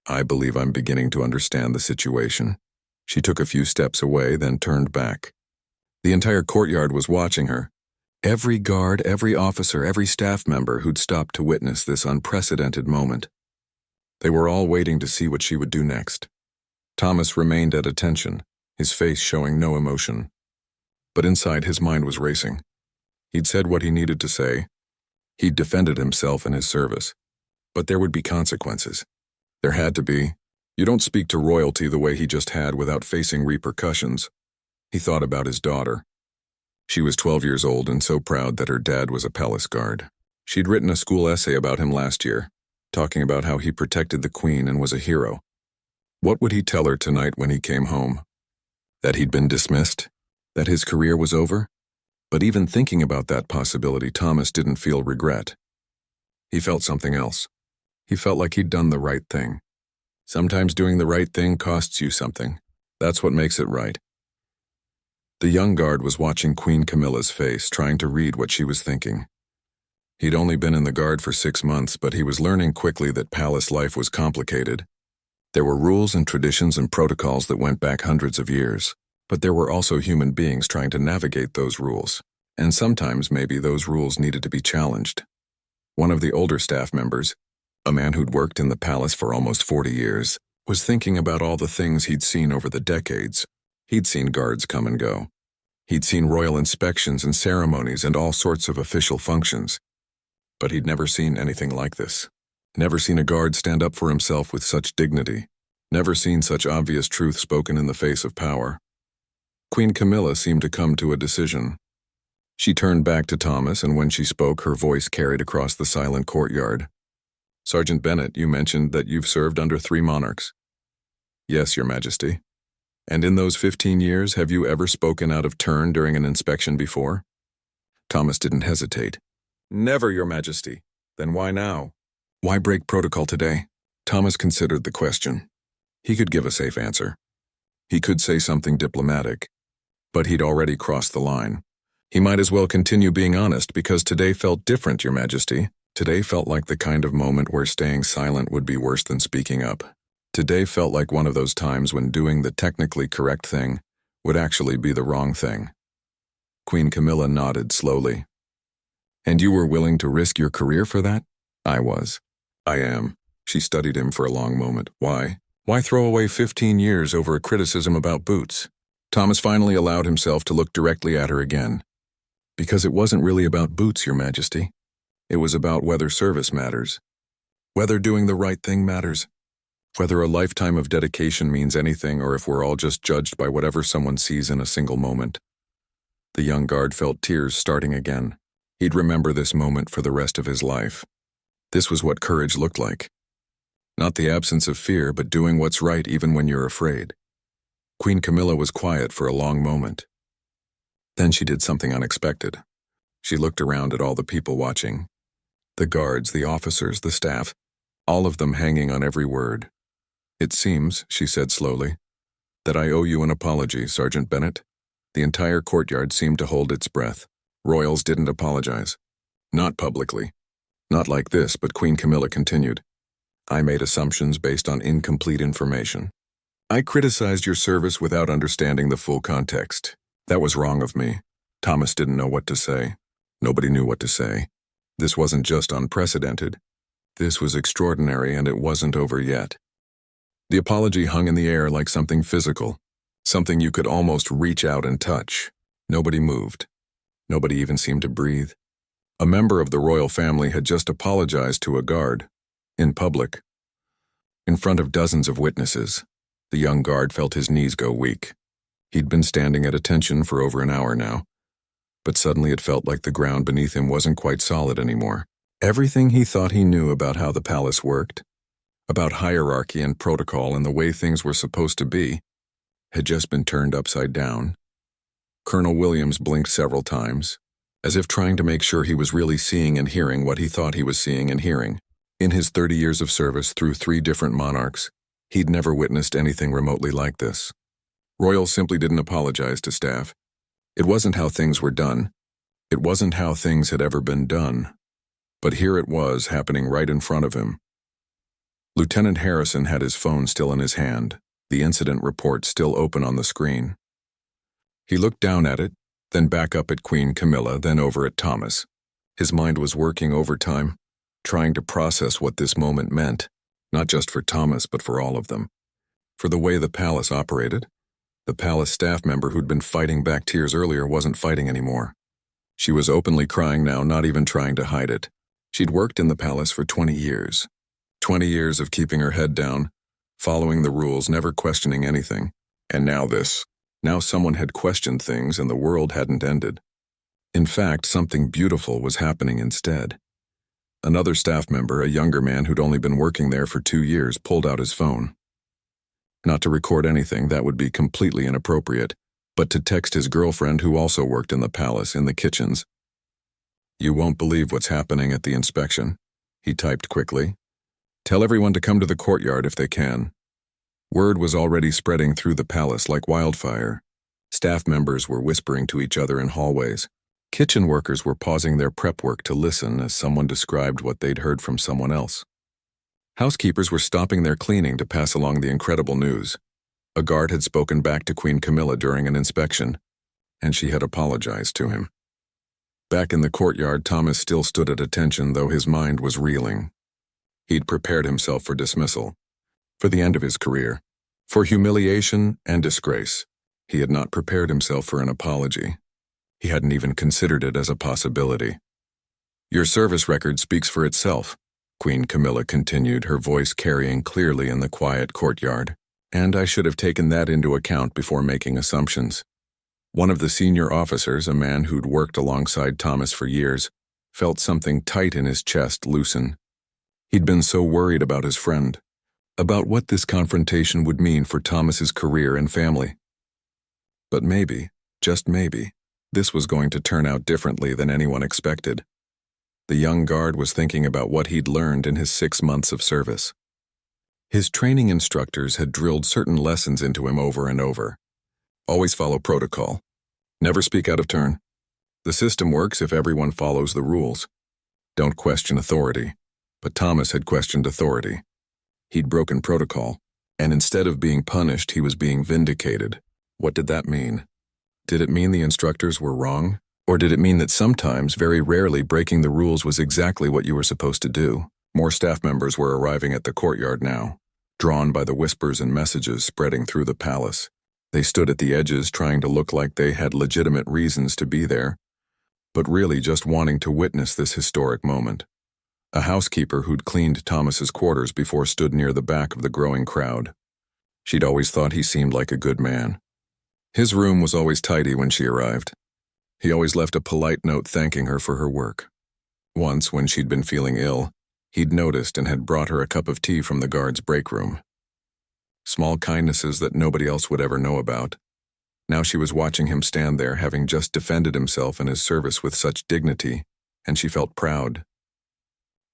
I believe I'm beginning to understand the situation." She took a few steps away, then turned back. The entire courtyard was watching her, Every guard, every officer, every staff member who'd stopped to witness this unprecedented moment. They were all waiting to see what she would do next. Thomas remained at attention, his face showing no emotion. But inside his mind was racing. He'd said what he needed to say. He'd defended himself and his service. But there would be consequences. There had to be. You don't speak to royalty the way he just had without facing repercussions. He thought about his daughter. She was 12 years old and so proud that her dad was a palace guard. She'd written a school essay about him last year, talking about how he protected the queen and was a hero. What would he tell her tonight when he came home? That he'd been dismissed? That his career was over? But even thinking about that possibility, Thomas didn't feel regret. He felt something else. He felt like he'd done the right thing. Sometimes doing the right thing costs you something. That's what makes it right. The young guard was watching Queen Camilla's face, trying to read what she was thinking. He'd only been in the guard for 6 months, but he was learning quickly that palace life was complicated. There were rules and traditions and protocols that went back hundreds of years, but there were also human beings trying to navigate those rules, and sometimes maybe those rules needed to be challenged. One of the older staff members, a man who'd worked in the palace for almost 40 years, was thinking about all the things he'd seen over the decades. He'd seen guards come and go. He'd seen royal inspections and ceremonies and all sorts of official functions. But he'd never seen anything like this. Never seen a guard stand up for himself with such dignity. Never seen such obvious truth spoken in the face of power. Queen Camilla seemed to come to a decision. She turned back to Thomas, and when she spoke, her voice carried across the silent courtyard. "Sergeant Bennett, you mentioned that you've served under 3 monarchs." "Yes, Your Majesty." "And in those 15 years, have you ever spoken out of turn during an inspection before?" Thomas didn't hesitate. "Never, Your Majesty." "Then why now? Why break protocol today?" Thomas considered the question. He could give a safe answer. He could say something diplomatic. But he'd already crossed the line. He might as well continue being honest, because today felt different, Your Majesty. Today felt like the kind of moment where staying silent would be worse than speaking up. Today felt like one of those times when doing the technically correct thing would actually be the wrong thing. Queen Camilla nodded slowly. "And you were willing to risk your career for that?" "I was." "I am." She studied him for a long moment. "Why? Why throw away 15 years over a criticism about boots?" Thomas finally allowed himself to look directly at her again. "Because it wasn't really about boots, Your Majesty. It was about whether service matters. Whether doing the right thing matters. Whether a lifetime of dedication means anything, or if we're all just judged by whatever someone sees in a single moment." The young guard felt tears starting again. He'd remember this moment for the rest of his life. This was what courage looked like. Not the absence of fear, but doing what's right even when you're afraid. Queen Camilla was quiet for a long moment. Then she did something unexpected. She looked around at all the people watching. The guards, the officers, the staff, all of them hanging on every word. "It seems," she said slowly, "that I owe you an apology, Sergeant Bennett." The entire courtyard seemed to hold its breath. Royals didn't apologize. Not publicly. Not like this, but Queen Camilla continued. "I made assumptions based on incomplete information. I criticized your service without understanding the full context. That was wrong of me." Thomas didn't know what to say. Nobody knew what to say. This wasn't just unprecedented. This was extraordinary, and it wasn't over yet. The apology hung in the air like something physical, something you could almost reach out and touch. Nobody moved. Nobody even seemed to breathe. A member of the royal family had just apologized to a guard, in public, in front of dozens of witnesses. The young guard felt his knees go weak. He'd been standing at attention for over an hour now, but suddenly it felt like the ground beneath him wasn't quite solid anymore. Everything he thought he knew about how the palace worked, about hierarchy and protocol and the way things were supposed to be, had just been turned upside down. Colonel Williams blinked several times, as if trying to make sure he was really seeing and hearing what he thought he was seeing and hearing. In his 30 years of service through 3 different monarchs, he'd never witnessed anything remotely like this. Royals simply didn't apologize to staff. It wasn't how things were done. It wasn't how things had ever been done. But here it was, happening right in front of him. Lieutenant Harrison had his phone still in his hand, the incident report still open on the screen. He looked down at it, then back up at Queen Camilla, then over at Thomas. His mind was working overtime, trying to process what this moment meant, not just for Thomas but for all of them. For the way the palace operated, the palace staff member who'd been fighting back tears earlier wasn't fighting anymore. She was openly crying now, not even trying to hide it. She'd worked in the palace for 20 years. 20 years of keeping her head down, following the rules, never questioning anything. And now this. Now someone had questioned things and the world hadn't ended. In fact, something beautiful was happening instead. Another staff member, a younger man who'd only been working there for 2 years, pulled out his phone. Not to record anything, that would be completely inappropriate, but to text his girlfriend who also worked in the palace, in the kitchens. "You won't believe what's happening at the inspection," he typed quickly. "Tell everyone to come to the courtyard if they can." Word was already spreading through the palace like wildfire. Staff members were whispering to each other in hallways. Kitchen workers were pausing their prep work to listen as someone described what they'd heard from someone else. Housekeepers were stopping their cleaning to pass along the incredible news. A guard had spoken back to Queen Camilla during an inspection, and she had apologized to him. Back in the courtyard, Thomas still stood at attention, though his mind was reeling. He'd prepared himself for dismissal, for the end of his career, for humiliation and disgrace. He had not prepared himself for an apology. He hadn't even considered it as a possibility. "Your service record speaks for itself," Queen Camilla continued, her voice carrying clearly in the quiet courtyard. "And I should have taken that into account before making assumptions." One of the senior officers, a man who'd worked alongside Thomas for years, felt something tight in his chest loosen. He'd been so worried about his friend, about what this confrontation would mean for Thomas's career and family. But maybe, just maybe, this was going to turn out differently than anyone expected. The young guard was thinking about what he'd learned in his 6 months of service. His training instructors had drilled certain lessons into him over and over. Always follow protocol. Never speak out of turn. The system works if everyone follows the rules. Don't question authority. But Thomas had questioned authority. He'd broken protocol, and instead of being punished, he was being vindicated. What did that mean? Did it mean the instructors were wrong? Or did it mean that sometimes, very rarely, breaking the rules was exactly what you were supposed to do? More staff members were arriving at the courtyard now, drawn by the whispers and messages spreading through the palace. They stood at the edges trying to look like they had legitimate reasons to be there, but really just wanting to witness this historic moment. A housekeeper who'd cleaned Thomas's quarters before stood near the back of the growing crowd. She'd always thought he seemed like a good man. His room was always tidy when she arrived. He always left a polite note thanking her for her work. Once, when she'd been feeling ill, he'd noticed and had brought her a cup of tea from the guard's break room. Small kindnesses that nobody else would ever know about. Now she was watching him stand there, having just defended himself and his service with such dignity, and she felt proud.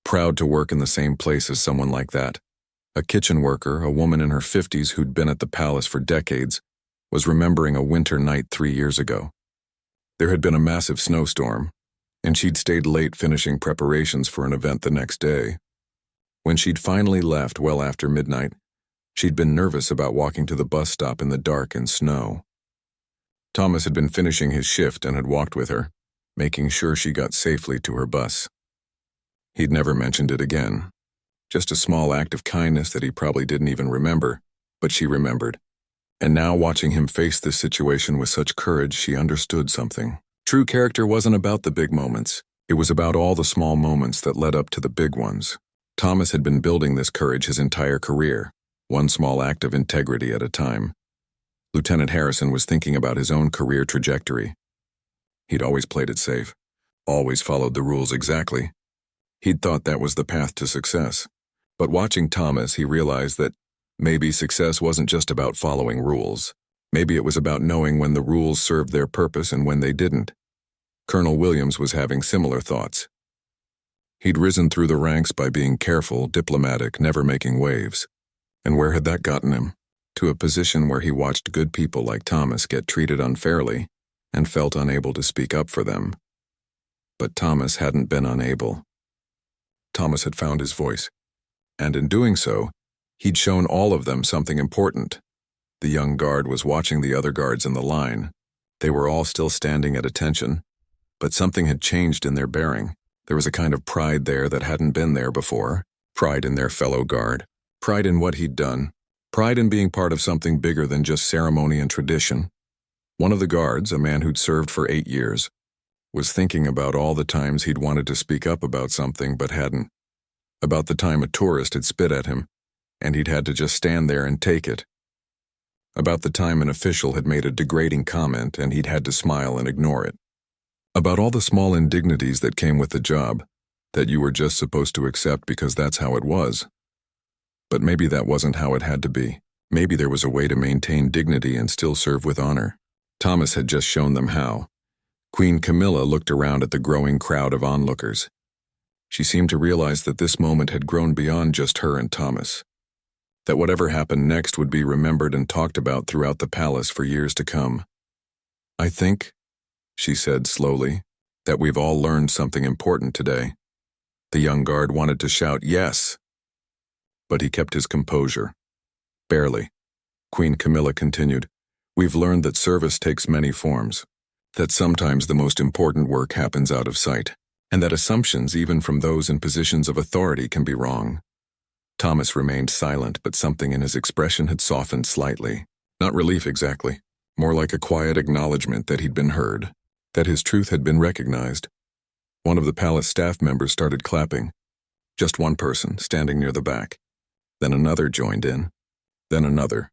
Proud to work in the same place as someone like that. A kitchen worker, a woman in her 50s who'd been at the palace for decades, was remembering a winter night 3 years ago. There had been a massive snowstorm, and she'd stayed late finishing preparations for an event the next day. When she'd finally left well after midnight, she'd been nervous about walking to the bus stop in the dark and snow. Thomas had been finishing his shift and had walked with her, making sure she got safely to her bus. He'd never mentioned it again. Just a small act of kindness that he probably didn't even remember, but she remembered. And now, watching him face this situation with such courage, she understood something. True character wasn't about the big moments. It was about all the small moments that led up to the big ones. Thomas had been building this courage his entire career, one small act of integrity at a time. Lieutenant Harrison was thinking about his own career trajectory. He'd always played it safe, always followed the rules exactly. He'd thought that was the path to success. But watching Thomas, he realized that maybe success wasn't just about following rules. Maybe it was about knowing when the rules served their purpose and when they didn't. Colonel Williams was having similar thoughts. He'd risen through the ranks by being careful, diplomatic, never making waves. And where had that gotten him? To a position where he watched good people like Thomas get treated unfairly and felt unable to speak up for them. But Thomas hadn't been unable. Thomas had found his voice. And in doing so, he'd shown all of them something important. The young guard was watching the other guards in the line. They were all still standing at attention, but something had changed in their bearing. There was a kind of pride there that hadn't been there before, pride in their fellow guard, pride in what he'd done, pride in being part of something bigger than just ceremony and tradition. One of the guards, a man who'd served for 8 years, was thinking about all the times he'd wanted to speak up about something but hadn't, about the time a tourist had spit at him, and he'd had to just stand there and take it, about the time an official had made a degrading comment and he'd had to smile and ignore it, about all the small indignities that came with the job that you were just supposed to accept because that's how it was. But maybe that wasn't how it had to be. Maybe there was a way to maintain dignity and still serve with honor. Thomas had just shown them how. Queen Camilla looked around at the growing crowd of onlookers. She seemed to realize that this moment had grown beyond just her and Thomas, that whatever happened next would be remembered and talked about throughout the palace for years to come. "I think," she said slowly, "that we've all learned something important today." The young guard wanted to shout yes, but he kept his composure. "Barely." Queen Camilla continued, "We've learned that service takes many forms, that sometimes the most important work happens out of sight, and that assumptions even from those in positions of authority can be wrong." Thomas remained silent, but something in his expression had softened slightly. Not relief exactly, more like a quiet acknowledgement that he'd been heard, that his truth had been recognized. One of the palace staff members started clapping. Just one person, standing near the back. Then another joined in. Then another.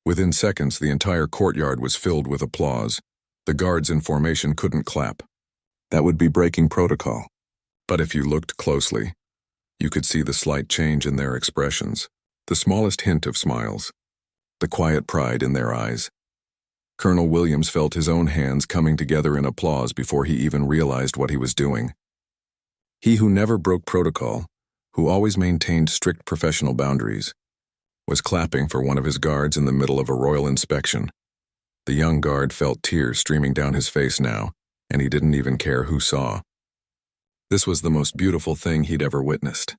Within seconds, the entire courtyard was filled with applause. The guards in formation couldn't clap. That would be breaking protocol. But if you looked closely, you could see the slight change in their expressions, the smallest hint of smiles, the quiet pride in their eyes. Colonel Williams felt his own hands coming together in applause before he even realized what he was doing. He who never broke protocol, who always maintained strict professional boundaries, was clapping for one of his guards in the middle of a royal inspection. The young guard felt tears streaming down his face now, and he didn't even care who saw. This was the most beautiful thing he'd ever witnessed.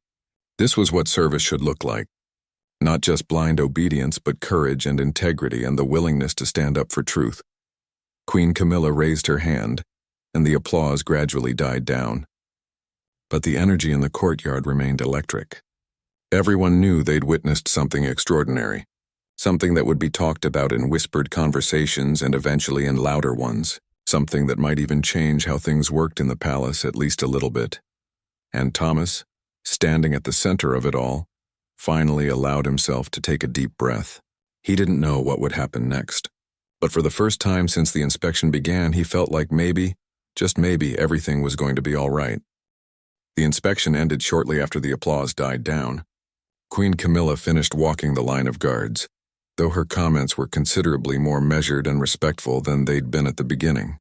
This was what service should look like. Not just blind obedience, but courage and integrity and the willingness to stand up for truth. Queen Camilla raised her hand, and the applause gradually died down. But the energy in the courtyard remained electric. Everyone knew they'd witnessed something extraordinary, something that would be talked about in whispered conversations and eventually in louder ones, something that might even change how things worked in the palace at least a little bit. And Thomas, standing at the center of it all, finally allowed himself to take a deep breath. He didn't know what would happen next, but for the first time since the inspection began, he felt like maybe, just maybe, everything was going to be all right. The inspection ended shortly after the applause died down. Queen Camilla finished walking the line of guards, though her comments were considerably more measured and respectful than they'd been at the beginning.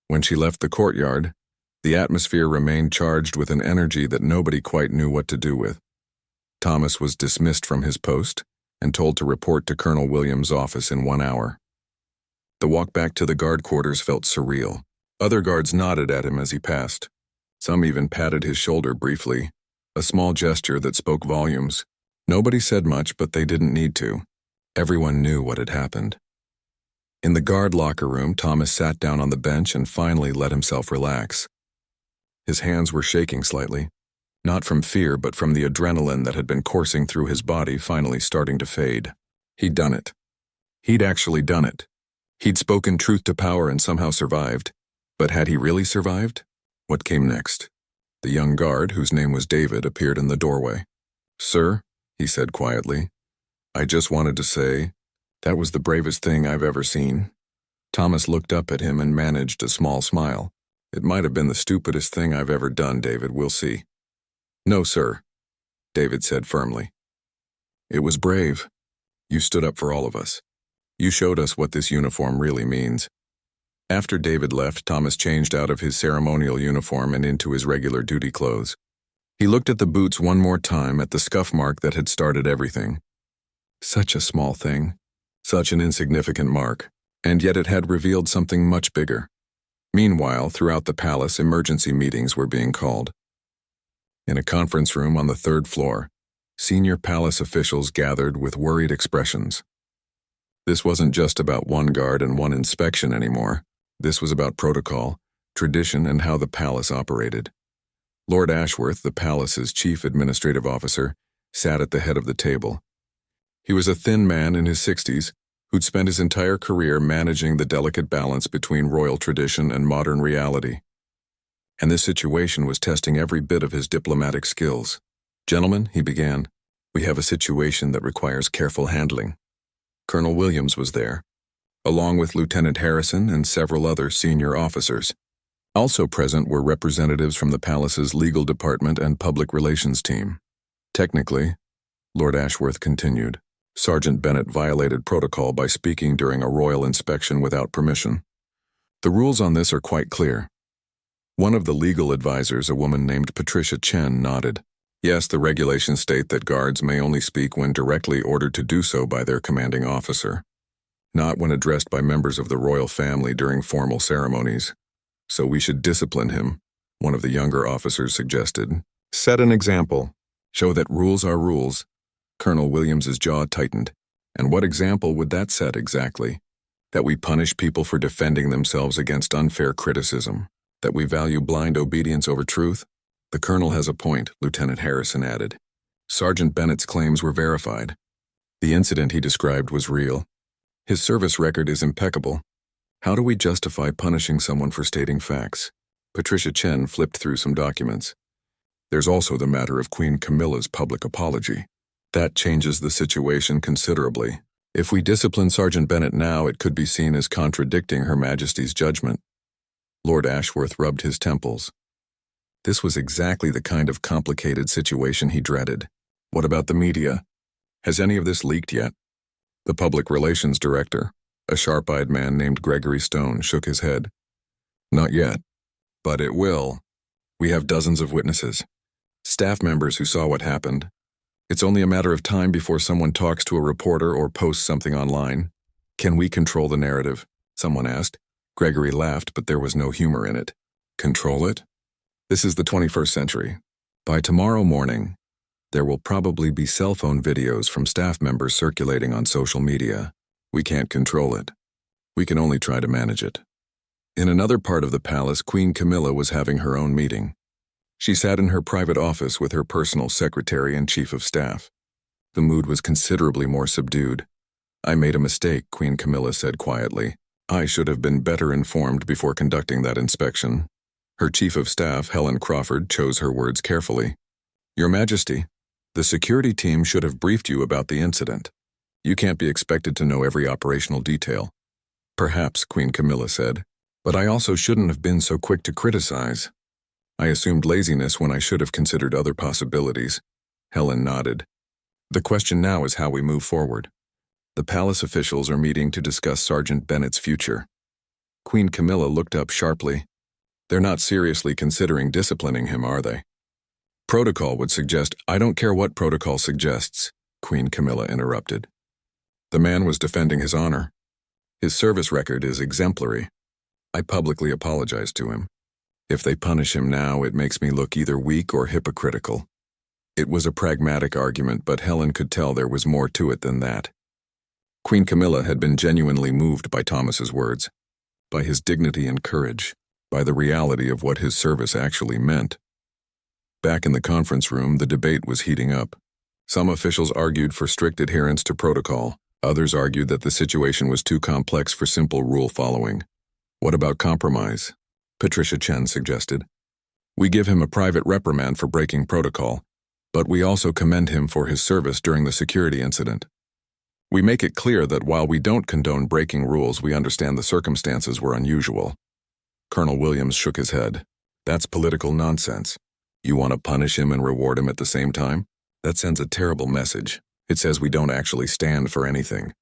When she left the courtyard, the atmosphere remained charged with an energy that nobody quite knew what to do with. Thomas was dismissed from his post and told to report to Colonel Williams' office in 1 hour. The walk back to the guard quarters felt surreal. Other guards nodded at him as he passed. Some even patted his shoulder briefly, a small gesture that spoke volumes. Nobody said much, but they didn't need to. Everyone knew what had happened. In the guard locker room, Thomas sat down on the bench and finally let himself relax. His hands were shaking slightly, not from fear but from the adrenaline that had been coursing through his body finally starting to fade. He'd done it. He'd actually done it. He'd spoken truth to power and somehow survived. But had he really survived? What came next? The young guard, whose name was David, appeared in the doorway. "Sir," he said quietly, "I just wanted to say, that was the bravest thing I've ever seen." Thomas looked up at him and managed a small smile. "It might have been the stupidest thing I've ever done, David, we'll see." "No, sir," David said firmly. "It was brave. You stood up for all of us. You showed us what this uniform really means." After David left, Thomas changed out of his ceremonial uniform and into his regular duty clothes. He looked at the boots one more time, at the scuff mark that had started everything. Such a small thing, such an insignificant mark, and yet it had revealed something much bigger. Meanwhile, throughout the palace, emergency meetings were being called. In a conference room on the 3rd floor, senior palace officials gathered with worried expressions. This wasn't just about one guard and one inspection anymore. This was about protocol, tradition, and how the palace operated. Lord Ashworth, the palace's chief administrative officer, sat at the head of the table. He was a thin man in his 60s who'd spent his entire career managing the delicate balance between royal tradition and modern reality. And this situation was testing every bit of his diplomatic skills. "Gentlemen," he began, "we have a situation that requires careful handling." Colonel Williams was there, along with Lieutenant Harrison and several other senior officers. Also present were representatives from the palace's legal department and public relations team. "Technically," Lord Ashworth continued, "Sergeant Bennett violated protocol by speaking during a royal inspection without permission. The rules on this are quite clear." One of the legal advisors, a woman named Patricia Chen, nodded. "Yes, the regulations state that guards may only speak when directly ordered to do so by their commanding officer, not when addressed by members of the royal family during formal ceremonies. So we should discipline him," one of the younger officers suggested. "Set an example. Show that rules are rules." Colonel Williams's jaw tightened. "And what example would that set exactly? That we punish people for defending themselves against unfair criticism? That we value blind obedience over truth?" "The colonel has a point," Lieutenant Harrison added. "Sergeant Bennett's claims were verified. The incident he described was real. His service record is impeccable. How do we justify punishing someone for stating facts?" Patricia Chen flipped through some documents. "There's also the matter of Queen Camilla's public apology. That changes the situation considerably. If we discipline Sergeant Bennett now, it could be seen as contradicting Her Majesty's judgment." Lord Ashworth rubbed his temples. This was exactly the kind of complicated situation he dreaded. "What about the media? Has any of this leaked yet?" The public relations director, a sharp-eyed man named Gregory Stone, shook his head. "Not yet. But it will. We have dozens of witnesses. Staff members who saw what happened. It's only a matter of time before someone talks to a reporter or posts something online." "Can we control the narrative?" someone asked. Gregory laughed, but there was no humor in it. "Control it? This is the 21st century. By tomorrow morning, there will probably be cell phone videos from staff members circulating on social media. We can't control it. We can only try to manage it." In another part of the palace, Queen Camilla was having her own meeting. She sat in her private office with her personal secretary and chief of staff. The mood was considerably more subdued. "I made a mistake," Queen Camilla said quietly. "I should have been better informed before conducting that inspection." Her chief of staff, Helen Crawford, chose her words carefully. "Your Majesty, the security team should have briefed you about the incident. You can't be expected to know every operational detail." "Perhaps," Queen Camilla said, "but I also shouldn't have been so quick to criticize. I assumed laziness when I should have considered other possibilities." Helen nodded. "The question now is how we move forward. The palace officials are meeting to discuss Sergeant Bennett's future." Queen Camilla looked up sharply. "They're not seriously considering disciplining him, are they?" "Protocol would suggest—" "I don't care what protocol suggests," Queen Camilla interrupted. "The man was defending his honor. His service record is exemplary. I publicly apologize to him. If they punish him now, it makes me look either weak or hypocritical." It was a pragmatic argument, but Helen could tell there was more to it than that. Queen Camilla had been genuinely moved by Thomas's words, by his dignity and courage, by the reality of what his service actually meant. Back in the conference room, the debate was heating up. Some officials argued for strict adherence to protocol. Others argued that the situation was too complex for simple rule following. "What about compromise?" Patricia Chen suggested. "We give him a private reprimand for breaking protocol, but we also commend him for his service during the security incident. We make it clear that while we don't condone breaking rules, we understand the circumstances were unusual." Colonel Williams shook his head. "That's political nonsense. You want to punish him and reward him at the same time? That sends a terrible message. It says we don't actually stand for anything."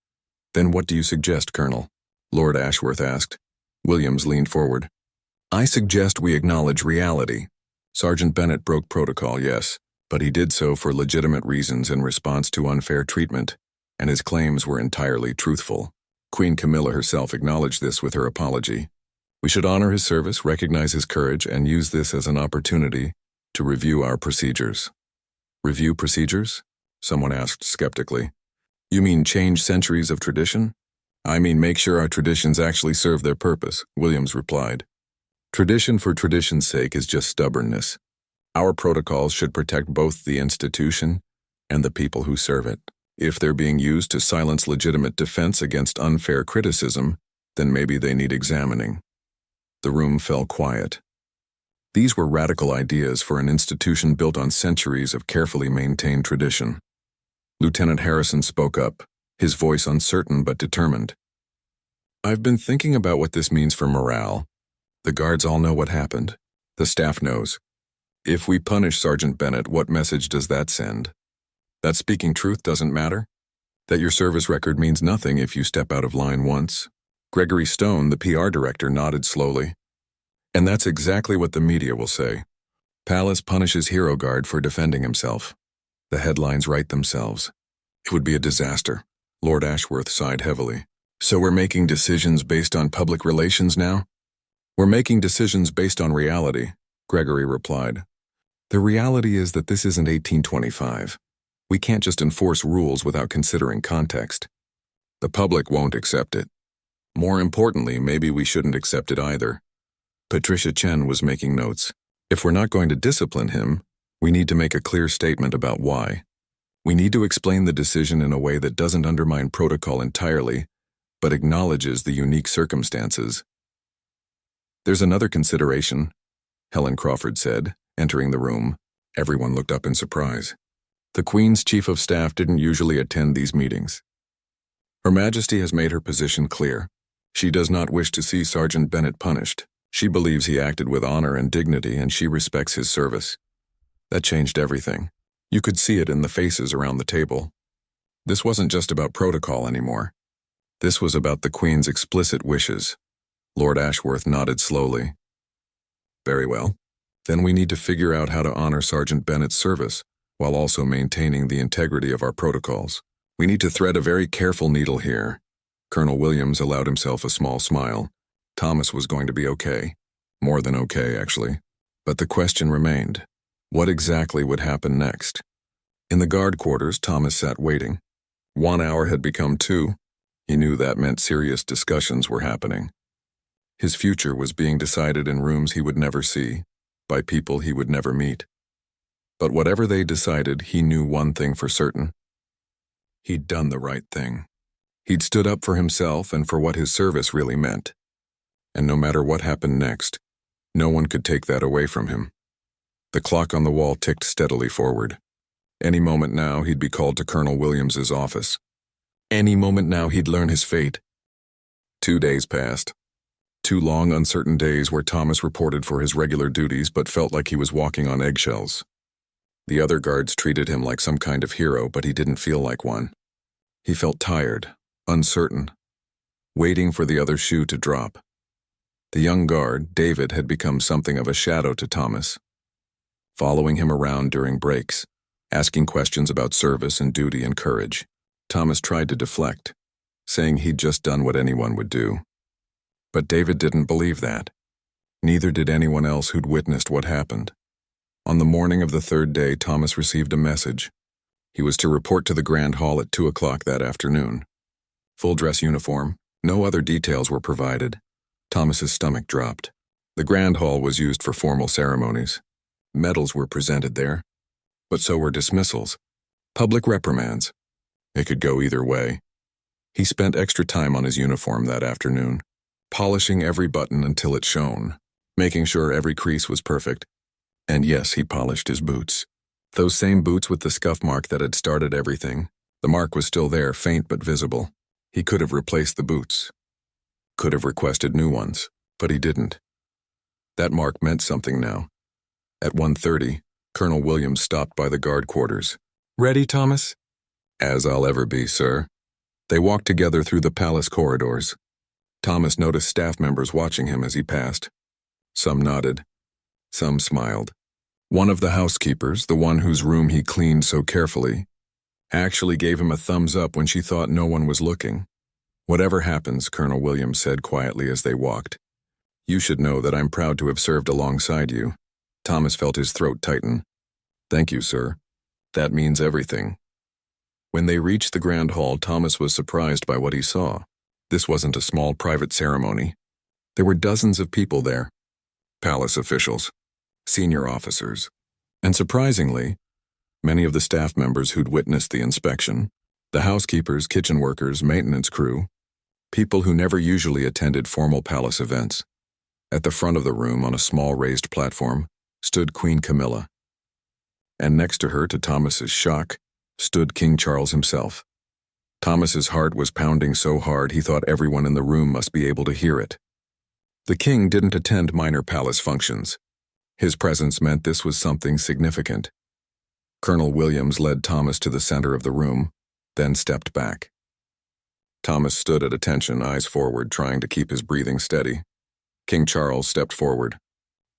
"Then what do you suggest, Colonel?" Lord Ashworth asked. Williams leaned forward. "I suggest we acknowledge reality. Sergeant Bennett broke protocol, yes, but he did so for legitimate reasons in response to unfair treatment, and his claims were entirely truthful. Queen Camilla herself acknowledged this with her apology. We should honor his service, recognize his courage, and use this as an opportunity to review our procedures." "Review procedures?" someone asked skeptically. "You mean change centuries of tradition?" I mean, make sure our traditions actually serve their purpose, Williams replied. Tradition for tradition's sake is just stubbornness. Our protocols should protect both the institution and the people who serve it. If they're being used to silence legitimate defense against unfair criticism, then maybe they need examining. The room fell quiet. These were radical ideas for an institution built on centuries of carefully maintained tradition. Lieutenant Harrison spoke up, his voice uncertain but determined. I've been thinking about what this means for morale. The guards all know what happened. The staff knows. If we punish Sergeant Bennett, what message does that send? That speaking truth doesn't matter? That your service record means nothing if you step out of line once? Gregory Stone, the PR director, nodded slowly. And that's exactly what the media will say. Palace punishes Hero Guard for defending himself. The headlines write themselves. It would be a disaster. Lord Ashworth sighed heavily. So we're making decisions based on public relations now? We're making decisions based on reality, Gregory replied. The reality is that this isn't 1825. We can't just enforce rules without considering context. The public won't accept it. More importantly, maybe we shouldn't accept it either. Patricia Chen was making notes. If we're not going to discipline him, we need to make a clear statement about why. We need to explain the decision in a way that doesn't undermine protocol entirely, but acknowledges the unique circumstances. There's another consideration, Helen Crawford said, entering the room. Everyone looked up in surprise. The Queen's Chief of Staff didn't usually attend these meetings. Her Majesty has made her position clear. She does not wish to see Sergeant Bennett punished. She believes he acted with honor and dignity, and she respects his service. That changed everything. You could see it in the faces around the table. This wasn't just about protocol anymore. This was about the Queen's explicit wishes. Lord Ashworth nodded slowly. Very well. Then we need to figure out how to honor Sergeant Bennett's service, while also maintaining the integrity of our protocols. We need to thread a very careful needle here. Colonel Williams allowed himself a small smile. Thomas was going to be okay. More than okay, actually. But the question remained. What exactly would happen next? In the guard quarters, Thomas sat waiting. 1 hour had become 2. He knew that meant serious discussions were happening. His future was being decided in rooms he would never see, by people he would never meet. But whatever they decided, he knew one thing for certain. He'd done the right thing. He'd stood up for himself and for what his service really meant. And no matter what happened next, no one could take that away from him. The clock on the wall ticked steadily forward. Any moment now, he'd be called to Colonel Williams's office. Any moment now, he'd learn his fate. 2 days passed. 2 long, uncertain days where Thomas reported for his regular duties but felt like he was walking on eggshells. The other guards treated him like some kind of hero, but he didn't feel like one. He felt tired, uncertain, waiting for the other shoe to drop. The young guard, David, had become something of a shadow to Thomas, following him around during breaks, asking questions about service and duty and courage. Thomas tried to deflect, saying he'd just done what anyone would do. But David didn't believe that. Neither did anyone else who'd witnessed what happened. On the morning of the 3rd day, Thomas received a message. He was to report to the Grand Hall at 2 o'clock that afternoon. Full dress uniform, no other details were provided. Thomas's stomach dropped. The Grand Hall was used for formal ceremonies. Medals were presented there, but so were dismissals, public reprimands. It could go either way. He spent extra time on his uniform that afternoon, polishing every button until it shone, making sure every crease was perfect. And yes, he polished his boots. Those same boots with the scuff mark that had started everything. The mark was still there, faint but visible. He could have replaced the boots. Could have requested new ones, but he didn't. That mark meant something now. At 1:30, Colonel Williams stopped by the guard quarters. Ready, Thomas? As I'll ever be, sir. They walked together through the palace corridors. Thomas noticed staff members watching him as he passed. Some nodded. Some smiled. One of the housekeepers, the one whose room he cleaned so carefully, actually gave him a thumbs up when she thought no one was looking. Whatever happens, Colonel Williams said quietly as they walked, you should know that I'm proud to have served alongside you. Thomas felt his throat tighten. Thank you, sir. That means everything. When they reached the Grand Hall, Thomas was surprised by what he saw. This wasn't a small private ceremony. There were dozens of people there. Palace officials, senior officers, and surprisingly, many of the staff members who'd witnessed the inspection, the housekeepers, kitchen workers, maintenance crew, people who never usually attended formal palace events. At the front of the room, on a small raised platform, stood Queen Camilla. And next to her, to Thomas's shock, stood King Charles himself. Thomas's heart was pounding so hard he thought everyone in the room must be able to hear it. The king didn't attend minor palace functions. His presence meant this was something significant. Colonel Williams led Thomas to the center of the room, then stepped back. Thomas stood at attention, eyes forward, trying to keep his breathing steady. King Charles stepped forward.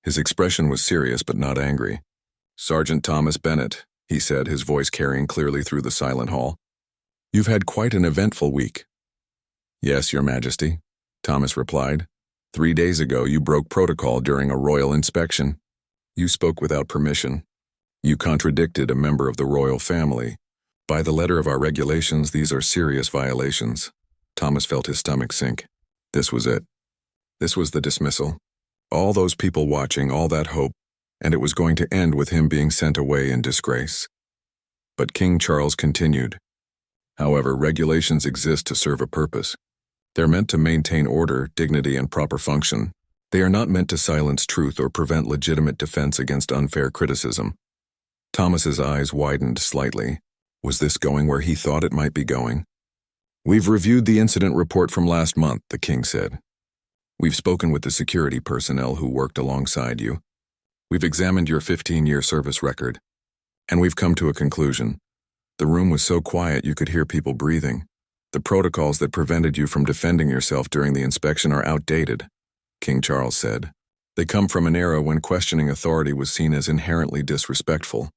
His expression was serious but not angry. "Sergeant Thomas Bennett," he said, his voice carrying clearly through the silent hall. "You've had quite an eventful week." "Yes, Your Majesty," Thomas replied. "3 days ago you broke protocol during a royal inspection. You spoke without permission. You contradicted a member of the royal family. By the letter of our regulations, these are serious violations." Thomas felt his stomach sink. This was it. This was the dismissal. All those people watching, all that hope, and it was going to end with him being sent away in disgrace. But King Charles continued. "However, regulations exist to serve a purpose. They're meant to maintain order, dignity, and proper function. They are not meant to silence truth or prevent legitimate defense against unfair criticism." Thomas's eyes widened slightly. Was this going where he thought it might be going? "We've reviewed the incident report from last month," the king said. "We've spoken with the security personnel who worked alongside you. We've examined your 15-year service record. And we've come to a conclusion. The room was so quiet you could hear people breathing. The protocols that prevented you from defending yourself during the inspection are outdated," King Charles said. "They come from an era when questioning authority was seen as inherently disrespectful.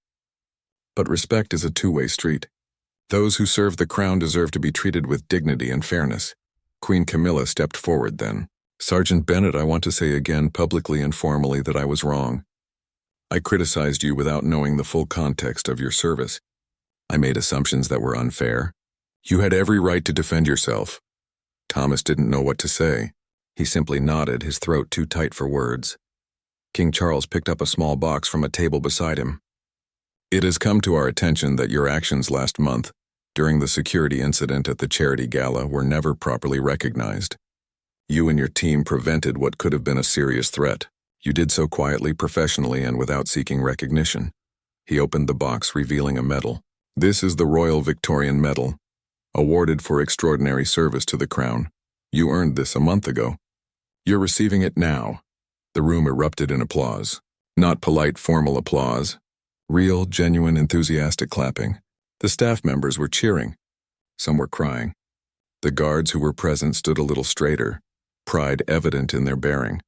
But respect is a two-way street. Those who serve the crown deserve to be treated with dignity and fairness." Queen Camilla stepped forward then. "Sergeant Bennett, I want to say again publicly and formally that I was wrong. I criticized you without knowing the full context of your service. I made assumptions that were unfair. You had every right to defend yourself." Thomas didn't know what to say. He simply nodded, his throat too tight for words. King Charles picked up a small box from a table beside him. "It has come to our attention that your actions last month, during the security incident at the charity gala, were never properly recognized. You and your team prevented what could have been a serious threat. You did so quietly, professionally, and without seeking recognition." He opened the box, revealing a medal. "This is the Royal Victorian Medal, awarded for extraordinary service to the crown. You earned this a month ago. You're receiving it now." The room erupted in applause. Not polite, formal applause. Real, genuine, enthusiastic clapping. The staff members were cheering. Some were crying. The guards who were present stood a little straighter, pride evident in their bearing.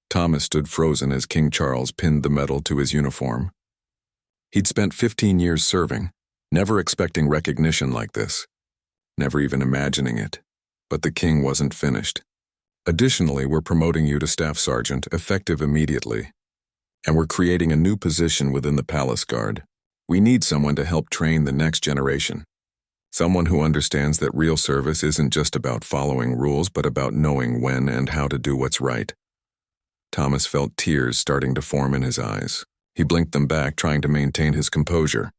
Thomas stood frozen as King Charles pinned the medal to his uniform. He'd spent 15 years serving, never expecting recognition like this, never even imagining it. But the king wasn't finished. "Additionally, we're promoting you to staff sergeant, effective immediately. And we're creating a new position within the palace guard. We need someone to help train the next generation. Someone who understands that real service isn't just about following rules, but about knowing when and how to do what's right." Thomas felt tears starting to form in his eyes. He blinked them back, trying to maintain his composure.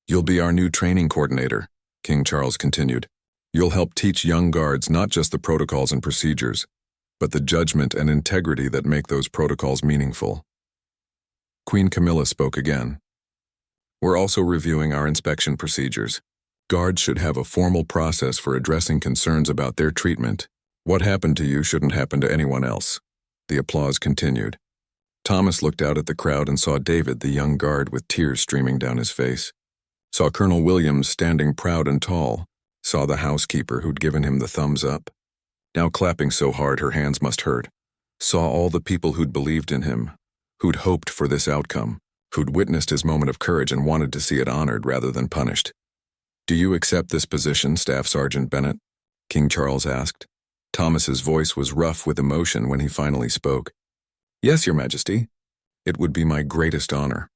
"You'll be our new training coordinator," King Charles continued. "You'll help teach young guards not just the protocols and procedures, but the judgment and integrity that make those protocols meaningful." Queen Camilla spoke again. "We're also reviewing our inspection procedures. Guards should have a formal process for addressing concerns about their treatment. What happened to you shouldn't happen to anyone else." The applause continued. Thomas looked out at the crowd and saw David, the young guard, with tears streaming down his face. Saw Colonel Williams standing proud and tall. Saw the housekeeper who'd given him the thumbs up, now clapping so hard her hands must hurt. Saw all the people who'd believed in him, who'd hoped for this outcome, who'd witnessed his moment of courage and wanted to see it honored rather than punished. "Do you accept this position, Staff Sergeant Bennett?" King Charles asked. Thomas's voice was rough with emotion when he finally spoke. "Yes, Your Majesty. It would be my greatest honor."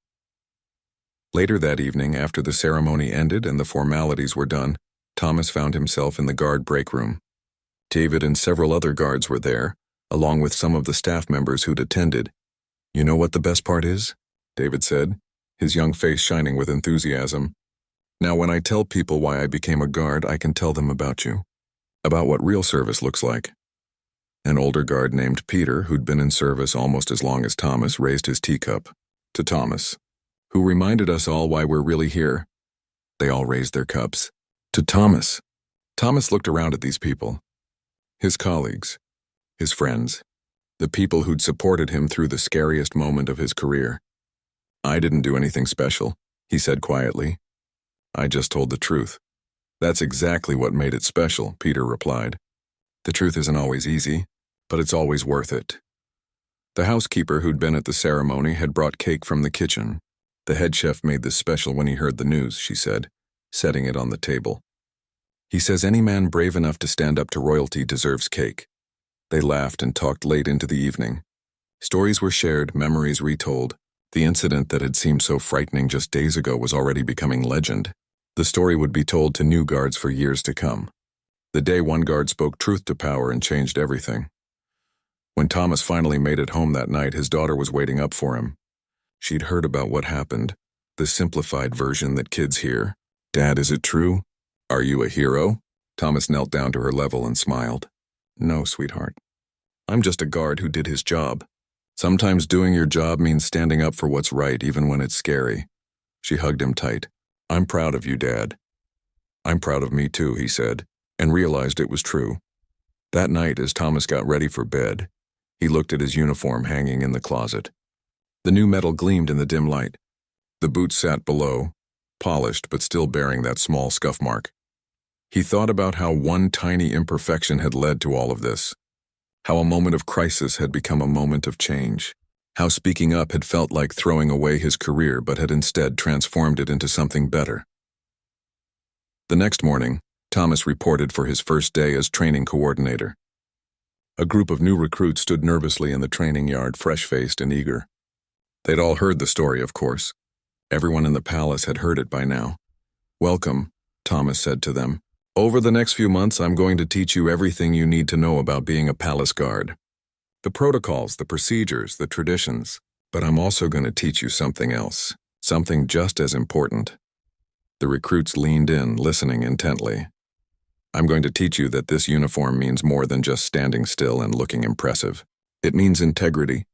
Later that evening, after the ceremony ended and the formalities were done, Thomas found himself in the guard break room. David and several other guards were there, along with some of the staff members who'd attended. "You know what the best part is?" David said, his young face shining with enthusiasm. "Now when I tell people why I became a guard, I can tell them about you. About what real service looks like." An older guard named Peter, who'd been in service almost as long as Thomas, raised his teacup. To Thomas, who reminded us all why we're really here. They all raised their cups. To Thomas. Thomas looked around at these people. His colleagues. His friends. The people who'd supported him through the scariest moment of his career. "I didn't do anything special," he said quietly. "I just told the truth." "That's exactly what made it special," Peter replied. "The truth isn't always easy, but it's always worth it." The housekeeper who'd been at the ceremony had brought cake from the kitchen. "The head chef made this special when he heard the news," she said, setting it on the table. "He says any man brave enough to stand up to royalty deserves cake." They laughed and talked late into the evening. Stories were shared, memories retold. The incident that had seemed so frightening just days ago was already becoming legend. The story would be told to new guards for years to come. The day one guard spoke truth to power and changed everything. When Thomas finally made it home that night, his daughter was waiting up for him. She'd heard about what happened, the simplified version that kids hear. "Dad, is it true? Are you a hero?" Thomas knelt down to her level and smiled. "No, sweetheart. I'm just a guard who did his job. Sometimes doing your job means standing up for what's right, even when it's scary." She hugged him tight. "I'm proud of you, Dad." "I'm proud of me too," he said, and realized it was true. That night, as Thomas got ready for bed, he looked at his uniform hanging in the closet. The new metal gleamed in the dim light. The boots sat below, polished but still bearing that small scuff mark. He thought about how one tiny imperfection had led to all of this. How a moment of crisis had become a moment of change. How speaking up had felt like throwing away his career but had instead transformed it into something better. The next morning, Thomas reported for his first day as training coordinator. A group of new recruits stood nervously in the training yard, fresh-faced and eager. They'd all heard the story, of course. Everyone in the palace had heard it by now. "Welcome," Thomas said to them. "Over the next few months, I'm going to teach you everything you need to know about being a palace guard. The protocols, the procedures, the traditions. But I'm also going to teach you something else, something just as important." The recruits leaned in, listening intently. "I'm going to teach you that this uniform means more than just standing still and looking impressive. It means integrity,